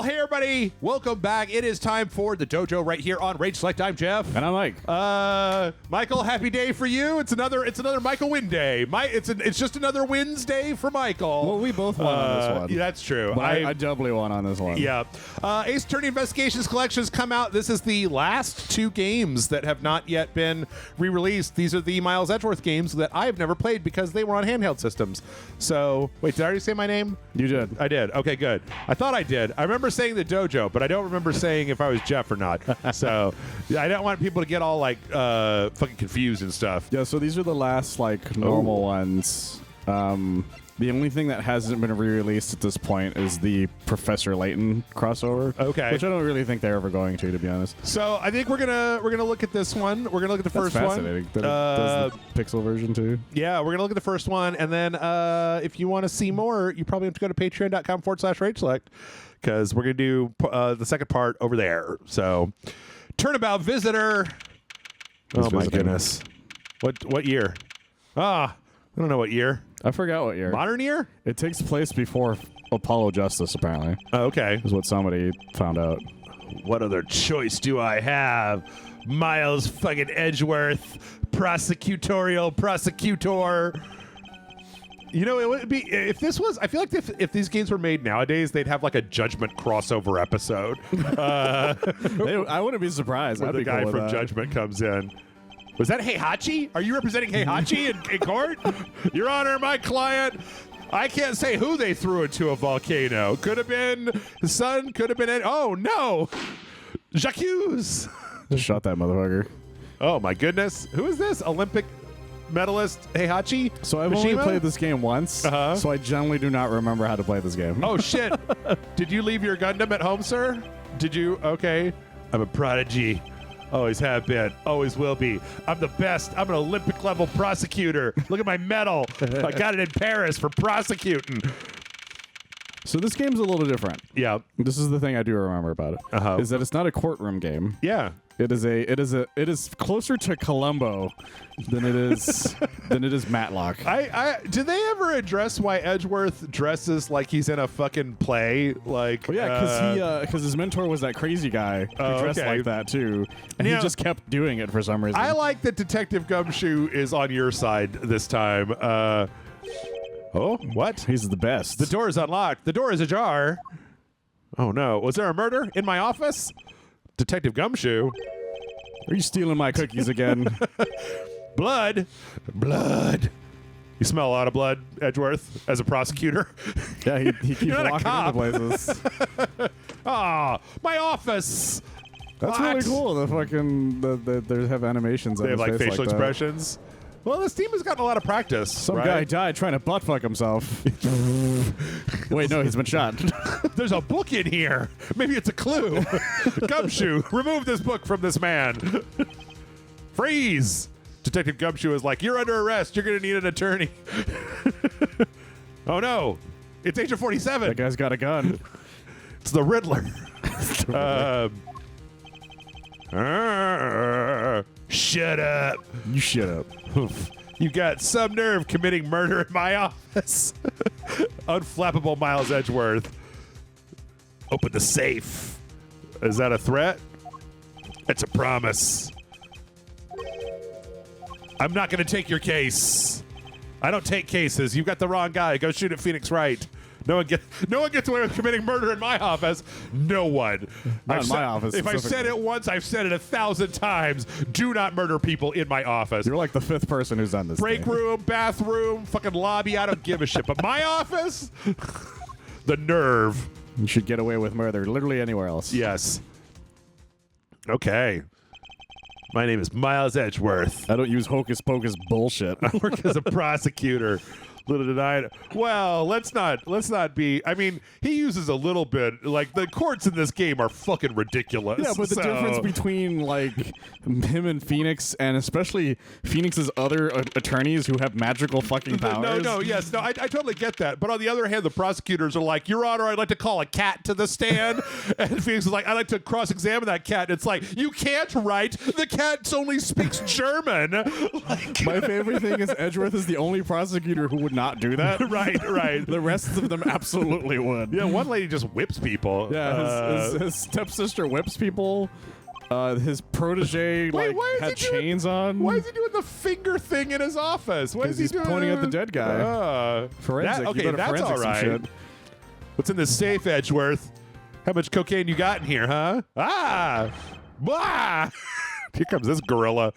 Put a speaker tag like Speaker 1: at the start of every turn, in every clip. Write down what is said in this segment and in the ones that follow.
Speaker 1: Hey everybody, welcome back. It is time for the Dojo right here on Rage Select. I'm Jeff.
Speaker 2: And I'm Mike.
Speaker 1: Michael, happy day for you. It's another Michael win day. It's just another Wednesday for Michael.
Speaker 2: Well, we both won on this one.
Speaker 1: Yeah, that's true.
Speaker 2: But I doubly won on this one.
Speaker 1: Yeah. Ace Attorney Investigations collections come out. This is the last two games that have not yet been re-released. These are the Miles Edgeworth games that I have never played because they were on handheld systems. So, wait, did I already say my name?
Speaker 2: You did.
Speaker 1: I did. Okay, good. I thought I did. I remember saying the Dojo, but I don't remember saying if I was Jeff or not. So I don't want people to get all like fucking confused and stuff.
Speaker 2: Yeah, so these are the last like normal ones. The only thing that hasn't been re-released at this point is the Professor Layton crossover.
Speaker 1: Okay.
Speaker 2: Which I don't really think they're ever going to be honest.
Speaker 1: So I think we're gonna look at this one. We're gonna look at the first
Speaker 2: fascinating.
Speaker 1: one.
Speaker 2: That it does the pixel version too.
Speaker 1: Yeah, we're gonna look at the first one, and then if you want to see more, you probably have to go to patreon.com/RageSelect because we're gonna do the second part over there. So, turnabout visitor.
Speaker 2: Who's
Speaker 1: oh my
Speaker 2: visiting?
Speaker 1: goodness, what year? I don't know what year.
Speaker 2: I forgot what year.
Speaker 1: Modern year?
Speaker 2: It takes place before Apollo Justice, apparently.
Speaker 1: Oh, okay.
Speaker 2: Is what somebody found out.
Speaker 1: What other choice do I have? Miles fucking Edgeworth, prosecutor. You know, it would be if this was. I feel like if these games were made nowadays, they'd have like a Judgment crossover episode.
Speaker 2: I wouldn't be surprised.
Speaker 1: Where
Speaker 2: I'd
Speaker 1: the
Speaker 2: be
Speaker 1: guy
Speaker 2: cool with
Speaker 1: from
Speaker 2: that.
Speaker 1: Judgment comes in. Was that Heihachi? Are you representing Heihachi in court? Your Honor, my client. I can't say who they threw into a volcano. Could have been his son. Could have been. Oh no, Jacques.
Speaker 2: Just shot that motherfucker.
Speaker 1: Oh my goodness. Who is this? Olympic medalist Heihachi?
Speaker 2: So I've only
Speaker 1: Mishima?
Speaker 2: played this game once, so I generally do not remember how to play this game.
Speaker 1: Oh shit. Did you leave your Gundam at home, sir? Did you? Okay. I'm a prodigy. Always have been. Always will be. I'm the best. I'm an Olympic level prosecutor. Look at my medal. I got it in Paris for prosecuting.
Speaker 2: So this game's a little different.
Speaker 1: Yeah.
Speaker 2: This is the thing I do remember about it. Is that it's not a courtroom game.
Speaker 1: Yeah.
Speaker 2: It is closer to Columbo than it is Matlock.
Speaker 1: Did they ever address why Edgeworth dresses like he's in a fucking play? Like,
Speaker 2: Well, yeah, because his mentor was that crazy guy who dressed
Speaker 1: okay.
Speaker 2: like that too, and
Speaker 1: You
Speaker 2: he
Speaker 1: know,
Speaker 2: just kept doing it for some reason.
Speaker 1: I like that Detective Gumshoe is on your side this time. Oh, what?
Speaker 2: He's the best.
Speaker 1: The door is unlocked. The door is ajar. Oh no! Was there a murder in my office? Detective Gumshoe.
Speaker 2: Are you stealing my cookies again?
Speaker 1: Blood. You smell a lot of blood, Edgeworth, as a prosecutor.
Speaker 2: Yeah, he keeps
Speaker 1: You're not a
Speaker 2: walking
Speaker 1: cop.
Speaker 2: into places.
Speaker 1: My office.
Speaker 2: That's
Speaker 1: What?
Speaker 2: really cool. The fucking they have animations.
Speaker 1: They
Speaker 2: on
Speaker 1: have
Speaker 2: his
Speaker 1: like
Speaker 2: face
Speaker 1: facial
Speaker 2: like that.
Speaker 1: expressions. Well, this team has gotten a lot of practice.
Speaker 2: Some
Speaker 1: right?
Speaker 2: guy died trying to butt fuck himself. Wait, no, he's been shot.
Speaker 1: There's a book in here. Maybe it's a clue. Gumshoe, remove this book from this man. Freeze. Detective Gumshoe is like, you're under arrest. You're going to need an attorney. Oh, no. It's Agent 47.
Speaker 2: That guy's got a gun.
Speaker 1: It's the Riddler. Shut up.
Speaker 2: You shut up.
Speaker 1: You got some nerve committing murder in my office. Unflappable Miles Edgeworth. Open the safe. Is that a threat? It's a promise. I'm not going to take your case. I don't take cases. You've got the wrong guy. Go shoot at Phoenix Wright. No one gets away with committing murder in my office. No one.
Speaker 2: Not in my office
Speaker 1: If I said it once, I've said it 1,000 times. Do not murder people in my office.
Speaker 2: You're like the fifth person who's done this.
Speaker 1: Break
Speaker 2: thing.
Speaker 1: room, bathroom, fucking lobby. I don't give a shit. But my office, the nerve.
Speaker 2: You should get away with murder literally anywhere else.
Speaker 1: Yes. Okay. My name is Miles Edgeworth.
Speaker 2: I don't use hocus pocus bullshit.
Speaker 1: I work as a prosecutor. Little did I. Well, let's not be. I mean, he uses a little bit. Like the courts in this game are fucking ridiculous.
Speaker 2: Yeah, but the difference between like him and Phoenix, and especially Phoenix's other attorneys who have magical fucking powers.
Speaker 1: I totally get that. But on the other hand, the prosecutors are like, Your Honor, I'd like to call a cat to the stand, and Phoenix is like, I'd like to cross-examine that cat. And it's like, you can't, right? The cat only speaks German. Like,
Speaker 2: my favorite thing is Edgeworth is the only prosecutor who would would not do that.
Speaker 1: right.
Speaker 2: The rest of them absolutely would.
Speaker 1: Yeah, one lady just whips people.
Speaker 2: Yeah, his stepsister whips people. His protege
Speaker 1: why is
Speaker 2: had
Speaker 1: he doing-
Speaker 2: chains on.
Speaker 1: Why is he doing the finger thing in his office? Why is he
Speaker 2: he's
Speaker 1: doing
Speaker 2: pointing at the dead guy. Forensic.
Speaker 1: Okay,
Speaker 2: you better
Speaker 1: that's
Speaker 2: forensic
Speaker 1: all
Speaker 2: some
Speaker 1: right.
Speaker 2: shit.
Speaker 1: What's in this safe, Edgeworth? How much cocaine you got in here, huh? Blah! Here comes this gorilla.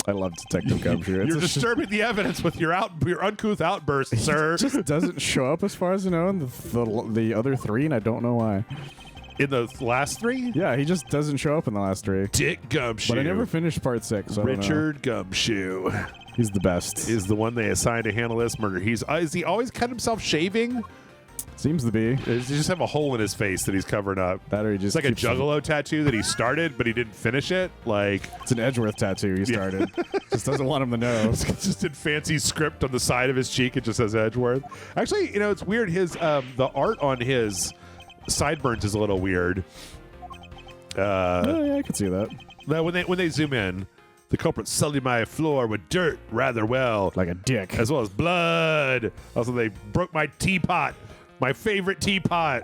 Speaker 2: I love Detective Gumshoe.
Speaker 1: You're disturbing the evidence with your uncouth outburst, sir.
Speaker 2: It just doesn't show up as far as I know in the other three, and I don't know why.
Speaker 1: In the last three?
Speaker 2: Yeah, he just doesn't show up in the last three.
Speaker 1: Dick Gumshoe.
Speaker 2: But I never finished part 6. So
Speaker 1: Richard Gumshoe
Speaker 2: he's the best.
Speaker 1: is the one they assigned to handle this murder. Is he always cut himself shaving?
Speaker 2: Seems to be.
Speaker 1: Does he just have a hole in his face that he's covering up?
Speaker 2: That or he just
Speaker 1: It's like a
Speaker 2: keeps-
Speaker 1: juggalo tattoo that he started, but he didn't finish it. Like,
Speaker 2: It's an Edgeworth tattoo he started. Just doesn't want him to know.
Speaker 1: it's just in fancy script on the side of his cheek. It just says Edgeworth. Actually, it's weird. His the art on his sideburns is a little weird.
Speaker 2: Yeah, I could see that.
Speaker 1: Now when they zoom in, the culprit sullied my floor with dirt rather well,
Speaker 2: Like a dick.
Speaker 1: as well as blood. Also, they broke my teapot, my favorite teapot,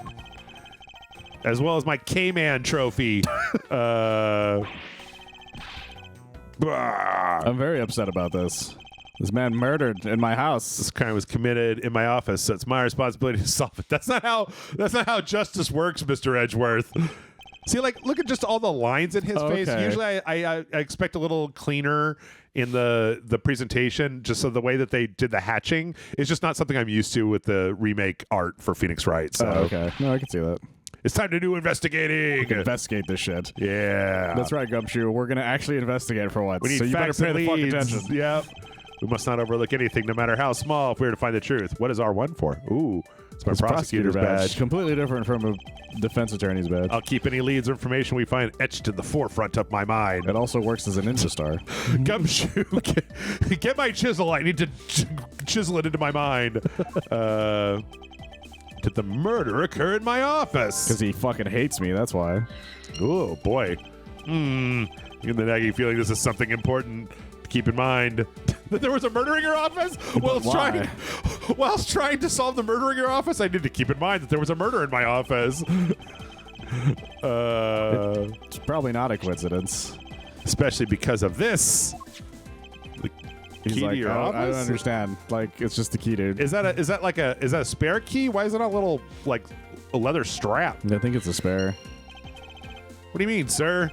Speaker 1: as well as my K-Man trophy. Bah.
Speaker 2: I'm very upset about this. This man murdered in my house.
Speaker 1: This crime was committed in my office, so it's my responsibility to solve it. That's not how justice works, Mr. Edgeworth. See, look at just all the lines in his face.
Speaker 2: Okay.
Speaker 1: Usually, I expect a little cleaner in the presentation, just so the way that they did the hatching is just not something I'm used to with the remake art for Phoenix Wright. So
Speaker 2: Okay. No, I can see that.
Speaker 1: it's time to do investigating.
Speaker 2: Investigate this shit.
Speaker 1: Yeah,
Speaker 2: That's right, Gumshoe. We're going to actually investigate for once.
Speaker 1: We need
Speaker 2: so you better
Speaker 1: facts
Speaker 2: pay
Speaker 1: and
Speaker 2: the fuck
Speaker 1: leads.
Speaker 2: attention.
Speaker 1: Yep. We must not overlook anything, no matter how small, if we are to find the truth. What is R1 for? Ooh, it's my
Speaker 2: It's
Speaker 1: prosecutor's badge.
Speaker 2: Completely different from a defense attorney's badge.
Speaker 1: I'll keep any leads or information we find etched in the forefront of my mind.
Speaker 2: It also works as a ninja star.
Speaker 1: Gumshoe, get my chisel. I need to chisel it into my mind. Did the murder occur in my office?
Speaker 2: Because he fucking hates me, that's why.
Speaker 1: Oh, boy. In the nagging feeling this is something important to keep in mind. That there was a murder in your office? Whilst trying to solve the murder in your office, I need to keep in mind that there was a murder in my office.
Speaker 2: It's probably not a coincidence.
Speaker 1: Especially because of this. The
Speaker 2: He's
Speaker 1: key
Speaker 2: like,
Speaker 1: to your
Speaker 2: I don't
Speaker 1: office?
Speaker 2: understand. Like, it's just the key, dude.
Speaker 1: Is that a spare key? Why is it a little like a leather strap?
Speaker 2: I think it's a spare.
Speaker 1: What do you mean, sir?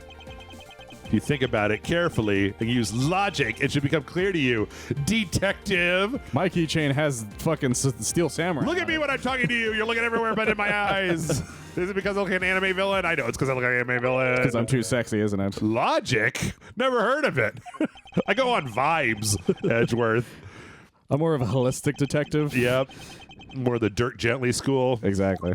Speaker 1: If you think about it carefully and use logic, it should become clear to you, detective.
Speaker 2: My keychain has fucking Steel Samurai.
Speaker 1: Look at me when I'm talking to you. You're looking everywhere but in my eyes. Is it because I look like an anime villain? I know it's because I look like an anime villain.
Speaker 2: Because I'm too sexy, isn't it?
Speaker 1: Logic? Never heard of it. I go on vibes, Edgeworth.
Speaker 2: I'm more of a holistic detective.
Speaker 1: Yep. More the Dirk Gently school.
Speaker 2: Exactly.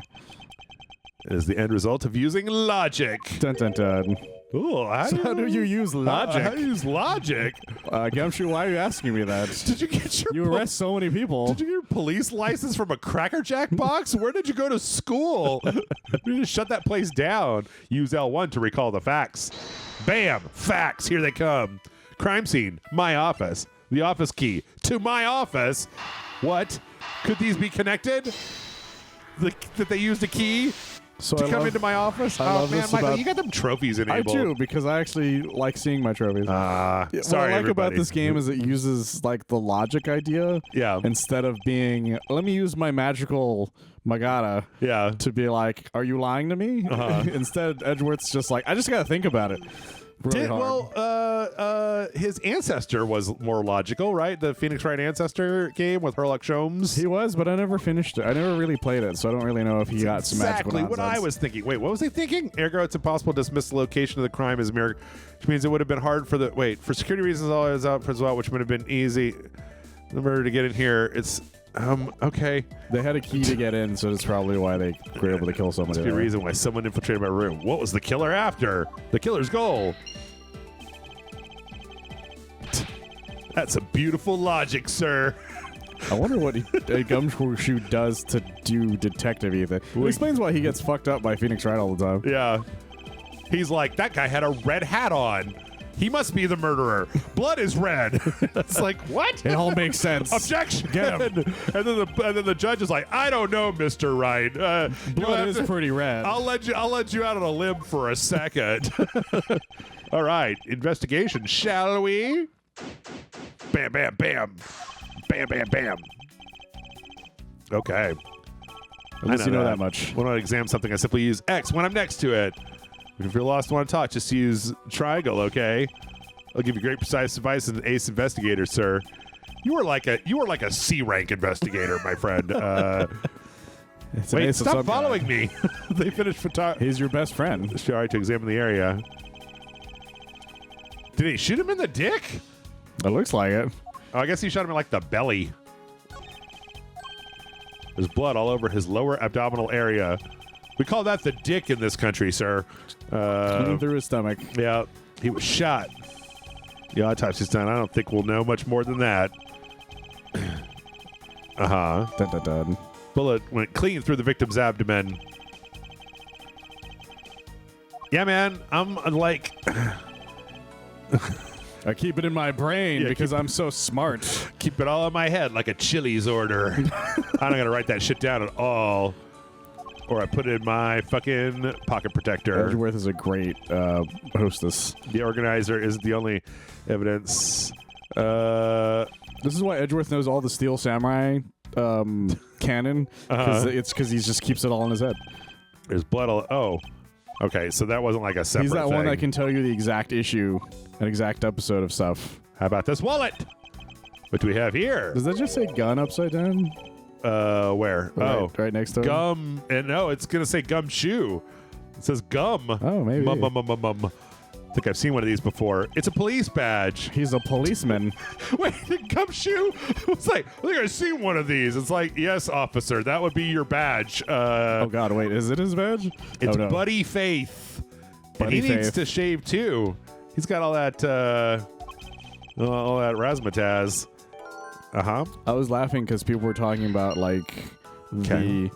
Speaker 1: Is the end result of using logic.
Speaker 2: Dun dun dun.
Speaker 1: Ooh,
Speaker 2: How do you use logic?
Speaker 1: How do you use logic?
Speaker 2: Gumshoe, why are you asking me that?
Speaker 1: Did you get your
Speaker 2: You arrest so many people.
Speaker 1: Did you get your police license from a Cracker Jack box? Where did you go to school? You just shut that place down. Use L1 to recall the facts. Bam! Facts. Here they come. Crime scene. My office. The office key. To my office. What? Could these be connected? That they used a key
Speaker 2: So
Speaker 1: to
Speaker 2: I
Speaker 1: come
Speaker 2: love-
Speaker 1: into my office?
Speaker 2: I
Speaker 1: Oh,
Speaker 2: love
Speaker 1: man,
Speaker 2: this
Speaker 1: Michael,
Speaker 2: about-
Speaker 1: you got them trophies
Speaker 2: I
Speaker 1: enabled.
Speaker 2: do, because I actually like seeing my trophies.
Speaker 1: Sorry,
Speaker 2: what I like
Speaker 1: everybody.
Speaker 2: about this game is it uses like the logic idea
Speaker 1: Yeah.
Speaker 2: instead of being, let me use my magical Magata
Speaker 1: Yeah.
Speaker 2: to be like, are you lying to me? Instead, Edgeworth's just like, I just got to think about it. Really hard.
Speaker 1: His ancestor was more logical, right? The Phoenix Wright ancestor game with Herlock Sholmes.
Speaker 2: He was, but I never finished it. I never really played it, so I don't really know if he got some magical
Speaker 1: exactly what I
Speaker 2: nonsense.
Speaker 1: was thinking. Wait, what was he thinking? Ergo, it's impossible to dismiss the location of the crime as mere, which means it would have been hard for for security reasons. All is out as well, which would have been easy. The murder to get in here. It's okay.
Speaker 2: They had a key to get in, so that's probably why they were able to kill somebody.
Speaker 1: That's a good
Speaker 2: there.
Speaker 1: reason why someone infiltrated my room. What was the killer after? The killer's goal. That's a beautiful logic, sir.
Speaker 2: I wonder what a Gumshoe does to do detective either. It explains why he gets fucked up by Phoenix Wright all the time.
Speaker 1: Yeah. He's like, that guy had a red hat on. He must be the murderer. Blood is red. It's like, what?
Speaker 2: It all makes sense.
Speaker 1: Objection.
Speaker 2: Get him.
Speaker 1: And then the judge is like, I don't know, Mr. Wright.
Speaker 2: Blood is pretty red.
Speaker 1: I'll let you out on a limb for a second. All right, investigation, shall we? Bam, bam, bam. Bam, bam, bam. Okay.
Speaker 2: At least you know that much.
Speaker 1: When I examine something, I simply use X when I'm next to it. If you're lost and want to talk, just use triangle, okay? I'll give you great precise advice as an ace investigator, sir. You are like a C rank investigator, my friend. Wait, stop following me. They finished photography.
Speaker 2: He's your best friend.
Speaker 1: Sorry, to examine the area. Did he shoot him in the dick?
Speaker 2: It looks like it.
Speaker 1: Oh, I guess he shot him in like the belly. There's blood all over his lower abdominal area. We call that the dick in this country, sir.
Speaker 2: Clean through his stomach.
Speaker 1: Yeah, he was shot. The autopsy's done. I don't think we'll know much more than that. Uh-huh.
Speaker 2: Dun, dun, dun.
Speaker 1: Bullet went clean through the victim's abdomen. Yeah, man, I'm like...
Speaker 2: I keep it in my brain because I'm so smart.
Speaker 1: Keep it all in my head like a Chili's order. I'm not going to write that shit down at all. Or I put it in my fucking pocket protector.
Speaker 2: Edgeworth is a great hostess.
Speaker 1: The organizer is the only evidence.
Speaker 2: This is why Edgeworth knows all the Steel Samurai canon. It's because he just keeps it all in his head.
Speaker 1: There's blood all... Oh. Okay, so that wasn't like a separate
Speaker 2: He's that
Speaker 1: thing.
Speaker 2: one that can tell you the exact issue, an exact episode of stuff.
Speaker 1: How about this wallet? What do we have here?
Speaker 2: Does that just say gun upside down?
Speaker 1: Where?
Speaker 2: Right next to it.
Speaker 1: Gum. And no, it's going to say gumshoe. It says gum.
Speaker 2: Oh, maybe.
Speaker 1: I think I've seen one of these before. It's a police badge.
Speaker 2: He's a policeman.
Speaker 1: Wait, gumshoe? It's like, I think I've seen one of these. It's like, yes, officer, that would be your badge.
Speaker 2: Oh, God, wait, is it his badge?
Speaker 1: It's
Speaker 2: no.
Speaker 1: Buddy Faith.
Speaker 2: Buddy
Speaker 1: and he needs
Speaker 2: Faith.
Speaker 1: to shave, too. He's got all that razzmatazz. Uh-huh.
Speaker 2: I was laughing because people were talking about, like, the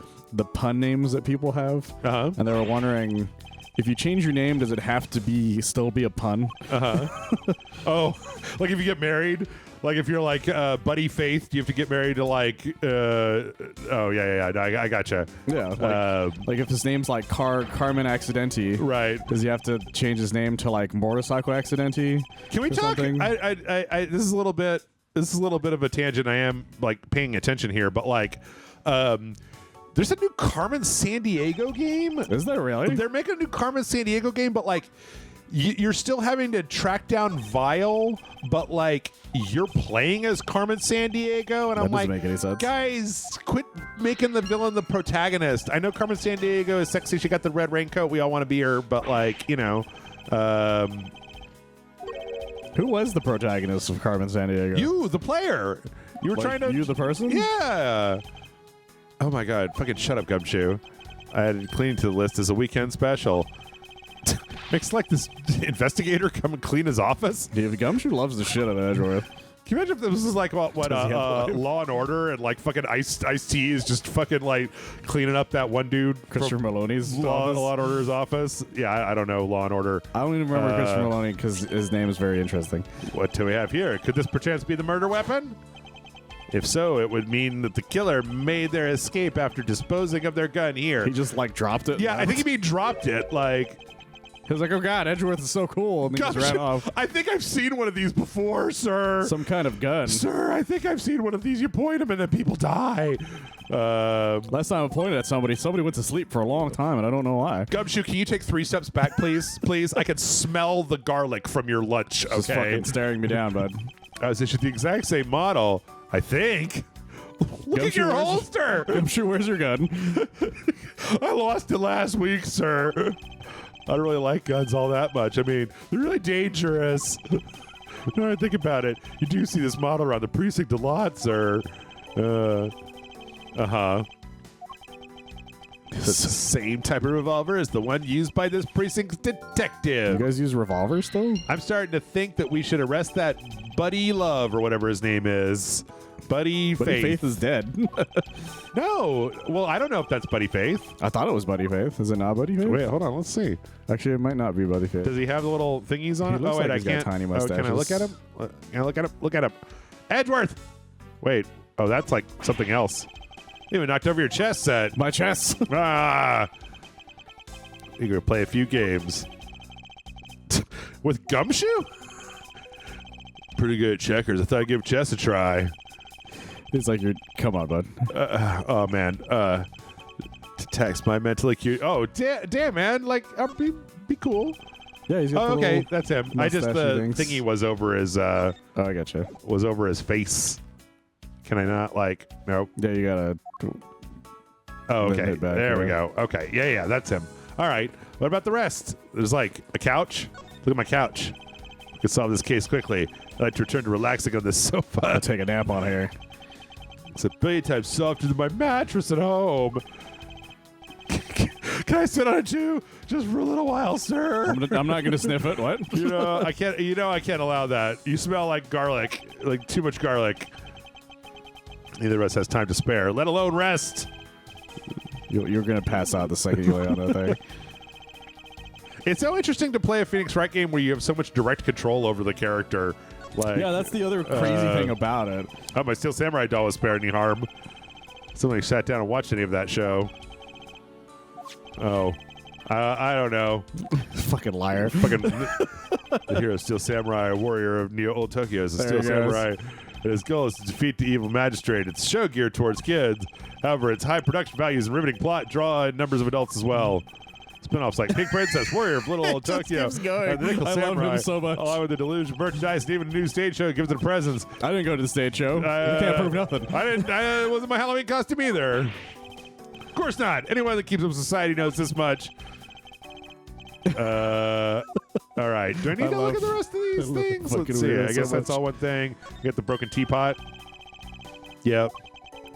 Speaker 2: pun names that people have.
Speaker 1: Uh-huh.
Speaker 2: And they were wondering... If you change your name, does it have to still be a pun?
Speaker 1: Oh, like if you get married, like if you're like Buddy Faith, do you have to get married to like? Oh yeah. I gotcha.
Speaker 2: Yeah. Like if his name's like Carmen Accidenti,
Speaker 1: right?
Speaker 2: Does he have to change his name to like Motorcycle Accidenti?
Speaker 1: Can we talk? This is a little bit. This is a little bit of a tangent. I am like paying attention here, but like. There's a new Carmen Sandiego game.
Speaker 2: Is there really?
Speaker 1: They're making a new Carmen Sandiego game, but like you're still having to track down Vile, but like you're playing as Carmen Sandiego, and I'm like,
Speaker 2: make any sense.
Speaker 1: Guys, quit making the villain the protagonist. I know Carmen Sandiego is sexy. She got the red raincoat. We all want to be her, but like, you know.
Speaker 2: Who was the protagonist of Carmen Sandiego?
Speaker 1: You, the player. You were trying to...
Speaker 2: You, the person?
Speaker 1: Yeah. Oh, my God. Fucking shut up, Gumshoe. I added cleaning to the list as a weekend special. Makes like this investigator come and clean his office.
Speaker 2: Yeah, the Gumshoe loves the shit out of Edgeworth.
Speaker 1: Can you imagine if this was like what Law and Order and like fucking Ice-T is just fucking like cleaning up that one dude
Speaker 2: Christopher Maloney's
Speaker 1: Law
Speaker 2: office?
Speaker 1: and Order's office? Yeah, I don't know Law and Order.
Speaker 2: I don't even remember Christopher Maloney because his name is very interesting.
Speaker 1: What do we have here? Could this perchance be the murder weapon? If so, it would mean that the killer made their escape after disposing of their gun here.
Speaker 2: He just like dropped it.
Speaker 1: Yeah, I think he dropped it. Like
Speaker 2: he was like, "Oh God, Edgeworth is so cool," and he just ran off.
Speaker 1: I think I've seen one of these before, sir.
Speaker 2: Some kind of gun,
Speaker 1: sir. I think I've seen one of these. You point them and then people die.
Speaker 2: Last time I pointed at somebody went to sleep for a long time, and I don't know why.
Speaker 1: Gumshoe, can you take 3 steps back, please? Please, I can smell the garlic from your lunch. Okay,
Speaker 2: just fucking staring me down, bud.
Speaker 1: I was issued the exact same model. I think. Look at your holster.
Speaker 2: Gumshoe, where's your gun?
Speaker 1: I lost it last week, sir. I don't really like guns all that much. I mean, they're really dangerous. No, I think about it. You do see this model around the precinct a lot, sir. Uh-huh. It's the same type of revolver as the one used by this precinct's detective.
Speaker 2: You guys use revolvers, though?
Speaker 1: I'm starting to think that we should arrest that Buddy Love or whatever his name is. Buddy
Speaker 2: Faith is dead.
Speaker 1: No. Well, I don't know if that's Buddy Faith.
Speaker 2: I thought it was Buddy Faith. Is it not Buddy Faith?
Speaker 1: Wait, hold on. Let's see.
Speaker 2: Actually, it might not be Buddy Faith.
Speaker 1: Does he have the little thingies on
Speaker 2: He
Speaker 1: it?
Speaker 2: looks
Speaker 1: Oh, wait,
Speaker 2: like
Speaker 1: I
Speaker 2: he's got
Speaker 1: can't.
Speaker 2: tiny
Speaker 1: Can I look at
Speaker 2: mustaches.
Speaker 1: him? Can I look at him? Look at him. Edgeworth. Wait. Oh, that's like something else. You even knocked over your chess set.
Speaker 2: My chess.
Speaker 1: Ah. You're going to play a few games. With Gumshoe? Pretty good at checkers. I thought I'd give chess a try.
Speaker 2: It's like you're. Come on, bud.
Speaker 1: Oh, man. To text my mentally cute. Oh, damn, man. Like, be cool.
Speaker 2: Yeah, he's got
Speaker 1: Oh,
Speaker 2: the
Speaker 1: okay.
Speaker 2: little
Speaker 1: That's him. I just, the
Speaker 2: mustachy things.
Speaker 1: thingy was over his,
Speaker 2: Oh, I gotcha.
Speaker 1: was over his face. Can I not, like, nope.
Speaker 2: Yeah, you gotta.
Speaker 1: Oh,
Speaker 2: Then
Speaker 1: okay.
Speaker 2: hit back,
Speaker 1: There we
Speaker 2: yeah.
Speaker 1: go. Okay. Yeah, that's him. All right. What about the rest? There's like a couch. Look at my couch. We can solve this case quickly. I'd like to return to relaxing on this sofa.
Speaker 2: I'll take a nap on here.
Speaker 1: It's a billion times softer than my mattress at home. Can I sit on it too? Just for a little while, sir.
Speaker 2: I'm not gonna sniff it. What?
Speaker 1: I can't. I can't allow that. You smell like garlic, like too much garlic. Neither of us has time to spare, let alone rest.
Speaker 2: You're gonna pass out the second you lay on that thing.
Speaker 1: It's so interesting to play a Phoenix Wright game where you have so much direct control over the character. Like,
Speaker 2: Yeah, that's the other crazy thing about it.
Speaker 1: oh, my Steel Samurai doll was spared any harm. Somebody sat down and watched any of that show. Oh, I don't know.
Speaker 2: Fucking liar.
Speaker 1: Fucking the hero, Steel Samurai, a warrior of Neo Old Tokyo, is a
Speaker 2: There
Speaker 1: Steel
Speaker 2: he goes.
Speaker 1: Samurai. And his goal is to defeat the evil magistrate. It's a show geared towards kids. However, its high production values and riveting plot draw in numbers of adults as well. Spinoffs like Pink Princess, Warrior of Little Old
Speaker 2: just
Speaker 1: Tokyo,
Speaker 2: keeps going.
Speaker 1: and the Nickel
Speaker 2: I love
Speaker 1: Samurai,
Speaker 2: him so much.
Speaker 1: along with the delusion, merchandise, and even a new stage show gives it a presence.
Speaker 2: I didn't go to the stage show. You can't prove nothing.
Speaker 1: I didn't. It wasn't my Halloween costume either. Of course not. Anyone that keeps up society knows this much. All right. Do I need to look at the rest of these things?
Speaker 2: fucking
Speaker 1: Let's see.
Speaker 2: weird
Speaker 1: I
Speaker 2: so
Speaker 1: guess that's
Speaker 2: much.
Speaker 1: all one thing. Get the broken teapot. Yep.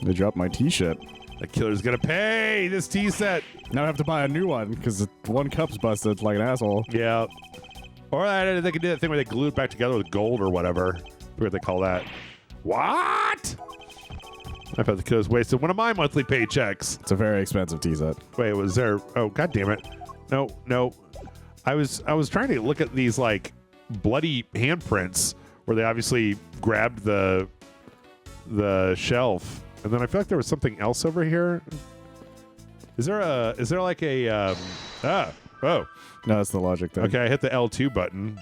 Speaker 2: They dropped my T-shirt.
Speaker 1: The killer's gonna pay this tea set.
Speaker 2: Now I have to buy a new one because one cup's busted like an asshole.
Speaker 1: Yeah. Or they could do that thing where they glue it back together with gold or whatever. I forget what they call that. What? I thought the killer's wasted one of my monthly paychecks.
Speaker 2: It's a very expensive tea set.
Speaker 1: Wait, was there? Oh, god damn it! No. I was trying to look at these like bloody handprints where they obviously grabbed the shelf, and then I feel like there was something else over here. Is there like a oh
Speaker 2: No, that's the logic thing.
Speaker 1: okay? I hit the L2 button.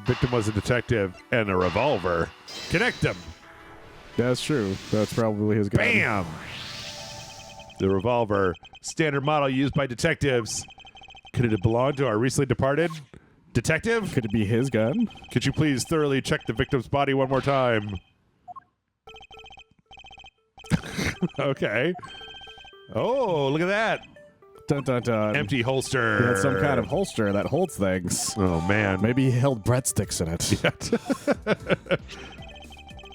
Speaker 1: Victim was a detective and a revolver. Connect them.
Speaker 2: That's true. That's probably his gun.
Speaker 1: Bam! The revolver, standard model used by detectives. Could it have belonged to our recently departed detective?
Speaker 2: Could it be his gun?
Speaker 1: Could you please thoroughly check the victim's body one more time? Okay. Oh, look at that.
Speaker 2: Dun dun dun.
Speaker 1: Empty holster.
Speaker 2: He had some kind of holster that holds things.
Speaker 1: Oh, man.
Speaker 2: Maybe he held breadsticks in it.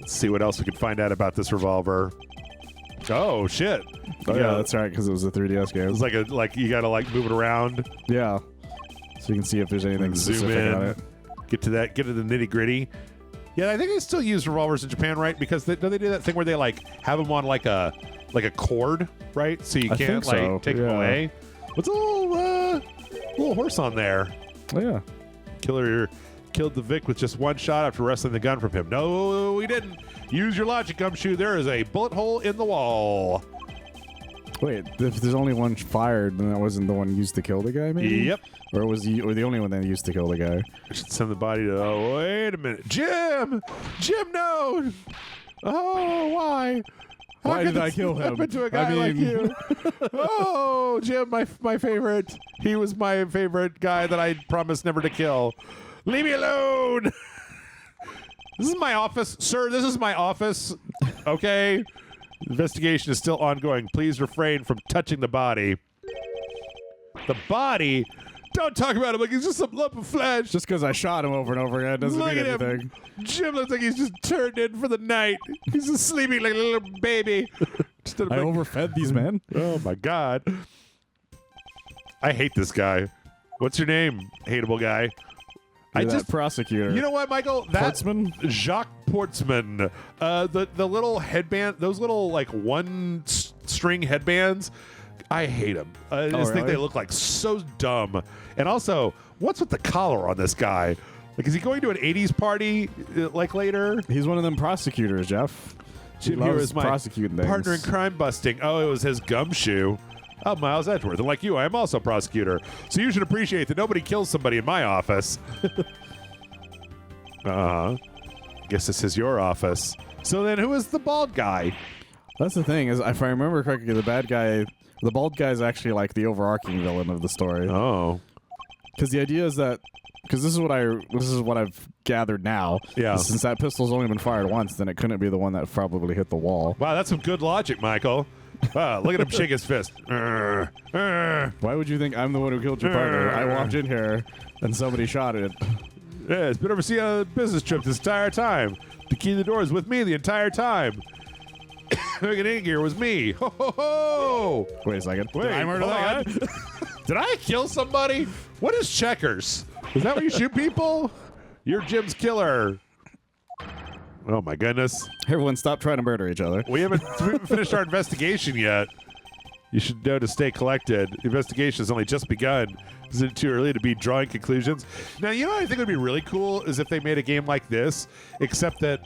Speaker 1: Let's see what else we can find out about this revolver. Oh, shit.
Speaker 2: Oh, yeah, that's right, because it was a 3DS game.
Speaker 1: It's like you gotta like move it around.
Speaker 2: Yeah. So you can see if there's anything
Speaker 1: Zoom
Speaker 2: specific on
Speaker 1: in.
Speaker 2: it.
Speaker 1: Get to the nitty gritty. Yeah, I think they still use revolvers in Japan, right? Because don't they do that thing where they like have them on like a cord, right? So you
Speaker 2: I
Speaker 1: can't
Speaker 2: think
Speaker 1: like
Speaker 2: so,
Speaker 1: take them
Speaker 2: yeah.
Speaker 1: away. What's a little horse on there?
Speaker 2: Oh, yeah.
Speaker 1: Killer killed the Vic with just one shot after wresting the gun from him. No, we didn't. Use your logic, Gumshoe. There is a bullet hole in the wall.
Speaker 2: Wait, if there's only one fired, then that wasn't the one used to kill the guy, maybe?
Speaker 1: Yep.
Speaker 2: Or was he or the only one that used to kill the guy?
Speaker 1: I should send the body to. Oh, wait a minute, Jim. Jim, no. Oh, why? How
Speaker 2: Why
Speaker 1: could
Speaker 2: did I
Speaker 1: this
Speaker 2: kill him?
Speaker 1: happen to a guy
Speaker 2: I
Speaker 1: like
Speaker 2: mean-
Speaker 1: you? Oh, Jim, my favorite. He was my favorite guy that I promised never to kill. Leave me alone. This is my office, sir. This is my office. Okay. Investigation is still ongoing. Please refrain from touching the body. The body? Don't talk about him like he's just a lump of flesh.
Speaker 2: Just because I shot him over and over again doesn't
Speaker 1: Look
Speaker 2: mean
Speaker 1: at him.
Speaker 2: anything.
Speaker 1: Jim looks like he's just turned in for the night. He's just sleeping like a little baby. Instead of
Speaker 2: I
Speaker 1: like-
Speaker 2: overfed these men.
Speaker 1: Oh my god. I hate this guy. What's your name, hateable guy?
Speaker 2: You're
Speaker 1: just
Speaker 2: that prosecutor.
Speaker 1: You know what, Michael? That
Speaker 2: Portsman?
Speaker 1: Jacques Portsman. The little headband, those little like one string headbands. I hate them. I just think
Speaker 2: really?
Speaker 1: they look like so dumb. And also, what's with the collar on this guy? Like, is he going to an 80s party like later?
Speaker 2: He's one of them prosecutors, Jeff. He
Speaker 1: Jim here
Speaker 2: loves
Speaker 1: is my
Speaker 2: prosecuting things.
Speaker 1: partner in crime busting. Oh, it was his gumshoe. Oh, Miles Edgeworth. And like you, I am also a prosecutor. So you should appreciate that nobody kills somebody in my office. Guess this is your office. So then who is the bald guy?
Speaker 2: That's the thing, is if I remember correctly, the bald guy is actually like the overarching villain of the story.
Speaker 1: Oh.
Speaker 2: Because the idea is that, because this is what I've gathered now.
Speaker 1: Yeah.
Speaker 2: Since that pistol's only been fired once, then it couldn't be the one that probably hit the wall.
Speaker 1: Wow, that's some good logic, Michael. Wow, look at him shake his fist.
Speaker 2: Why would you think I'm the one who killed your partner? I walked in here and somebody shot it.
Speaker 1: Yeah, it's been overseas on a business trip this entire time. The key to the door is with me the entire time. Making in gear was me. Ho ho ho!
Speaker 2: Wait a second.
Speaker 1: Wait,
Speaker 2: Did I murder
Speaker 1: hold
Speaker 2: that
Speaker 1: on.
Speaker 2: guy?
Speaker 1: Did I kill somebody? What is checkers? Is that where you shoot people? You're Jim's killer. Oh my goodness.
Speaker 2: Everyone stop trying to murder each other.
Speaker 1: We haven't finished our investigation yet. You should know to stay collected. The investigation has only just begun. Isn't it too early to be drawing conclusions? Now, you know what I think would be really cool is if they made a game like this, except that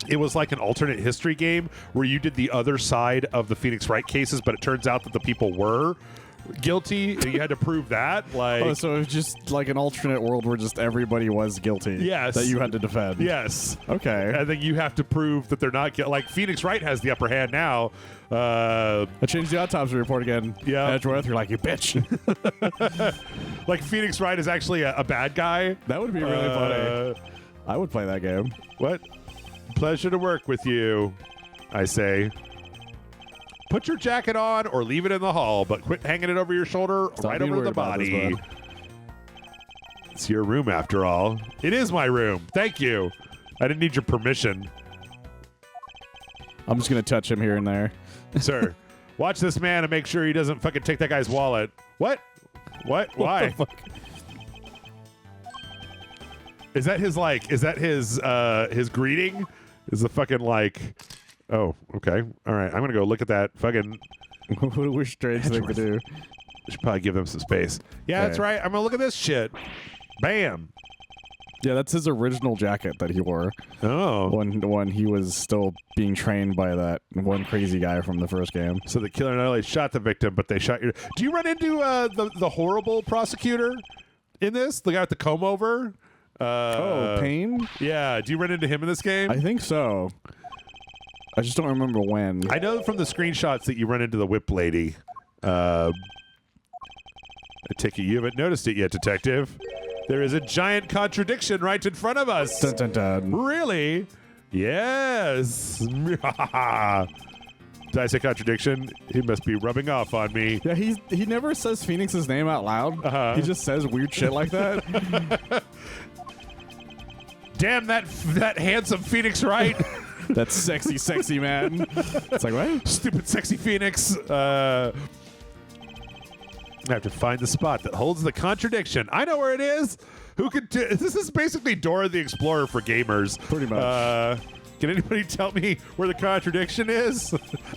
Speaker 1: it was like an alternate history game where you did the other side of the Phoenix Wright cases, but it turns out that the people were guilty and you had to prove that. Like,
Speaker 2: Oh, so it was just like an alternate world where just everybody was guilty.
Speaker 1: Yes.
Speaker 2: That you had to defend.
Speaker 1: yes.
Speaker 2: Okay.
Speaker 1: And then you have to prove that they're not guilty. Like, Phoenix Wright has the upper hand now.
Speaker 2: I changed the autopsy report again.
Speaker 1: Yeah.
Speaker 2: Edgeworth, you're like, you bitch.
Speaker 1: Like, Phoenix Wright is actually a bad guy.
Speaker 2: That would be really funny. I would play that game.
Speaker 1: What? Pleasure to work with you, I say. Put your jacket on or leave it in the hall, but quit hanging it over your shoulder
Speaker 2: Stop
Speaker 1: right
Speaker 2: being
Speaker 1: over the
Speaker 2: worried about this,
Speaker 1: body.
Speaker 2: bud.
Speaker 1: It's your room after all. It is my room. Thank you. I didn't need your permission.
Speaker 2: I'm just going to touch him here and there.
Speaker 1: Sir, watch this man and make sure he doesn't fucking take that guy's wallet. What? What? Why?
Speaker 2: What the fuck?
Speaker 1: Is that his greeting? Is the fucking like, oh, okay. All right. I'm going to go look at that fucking,
Speaker 2: What a weird strange thing to do.
Speaker 1: should probably give them some space. Yeah, that's
Speaker 2: Okay.
Speaker 1: right. I'm going to look at this shit. Bam.
Speaker 2: Yeah, that's his original jacket that he wore
Speaker 1: Oh.
Speaker 2: when he was still being trained by that one crazy guy from the first game.
Speaker 1: So the killer not only shot the victim, but they shot your. Do you run into the horrible prosecutor in this? The guy with the comb over?
Speaker 2: Payne?
Speaker 1: Yeah. Do you run into him in this game?
Speaker 2: I think so. I just don't remember when.
Speaker 1: I know from the screenshots that you run into the whip lady. I take it you haven't noticed it yet, detective. There is a giant contradiction right in front of us.
Speaker 2: Dun, dun, dun.
Speaker 1: Really? Yes. Did I say contradiction? He must be rubbing off on me.
Speaker 2: Yeah, he never says Phoenix's name out loud.
Speaker 1: Uh-huh.
Speaker 2: He just says weird shit like that.
Speaker 1: Damn that handsome Phoenix Wright.
Speaker 2: That sexy man. It's like, what?
Speaker 1: Stupid sexy Phoenix. I have to find the spot that holds the contradiction. I know where it is. Who could do this? Is basically Dora the Explorer for gamers.
Speaker 2: Pretty much.
Speaker 1: Can anybody tell me where the contradiction is?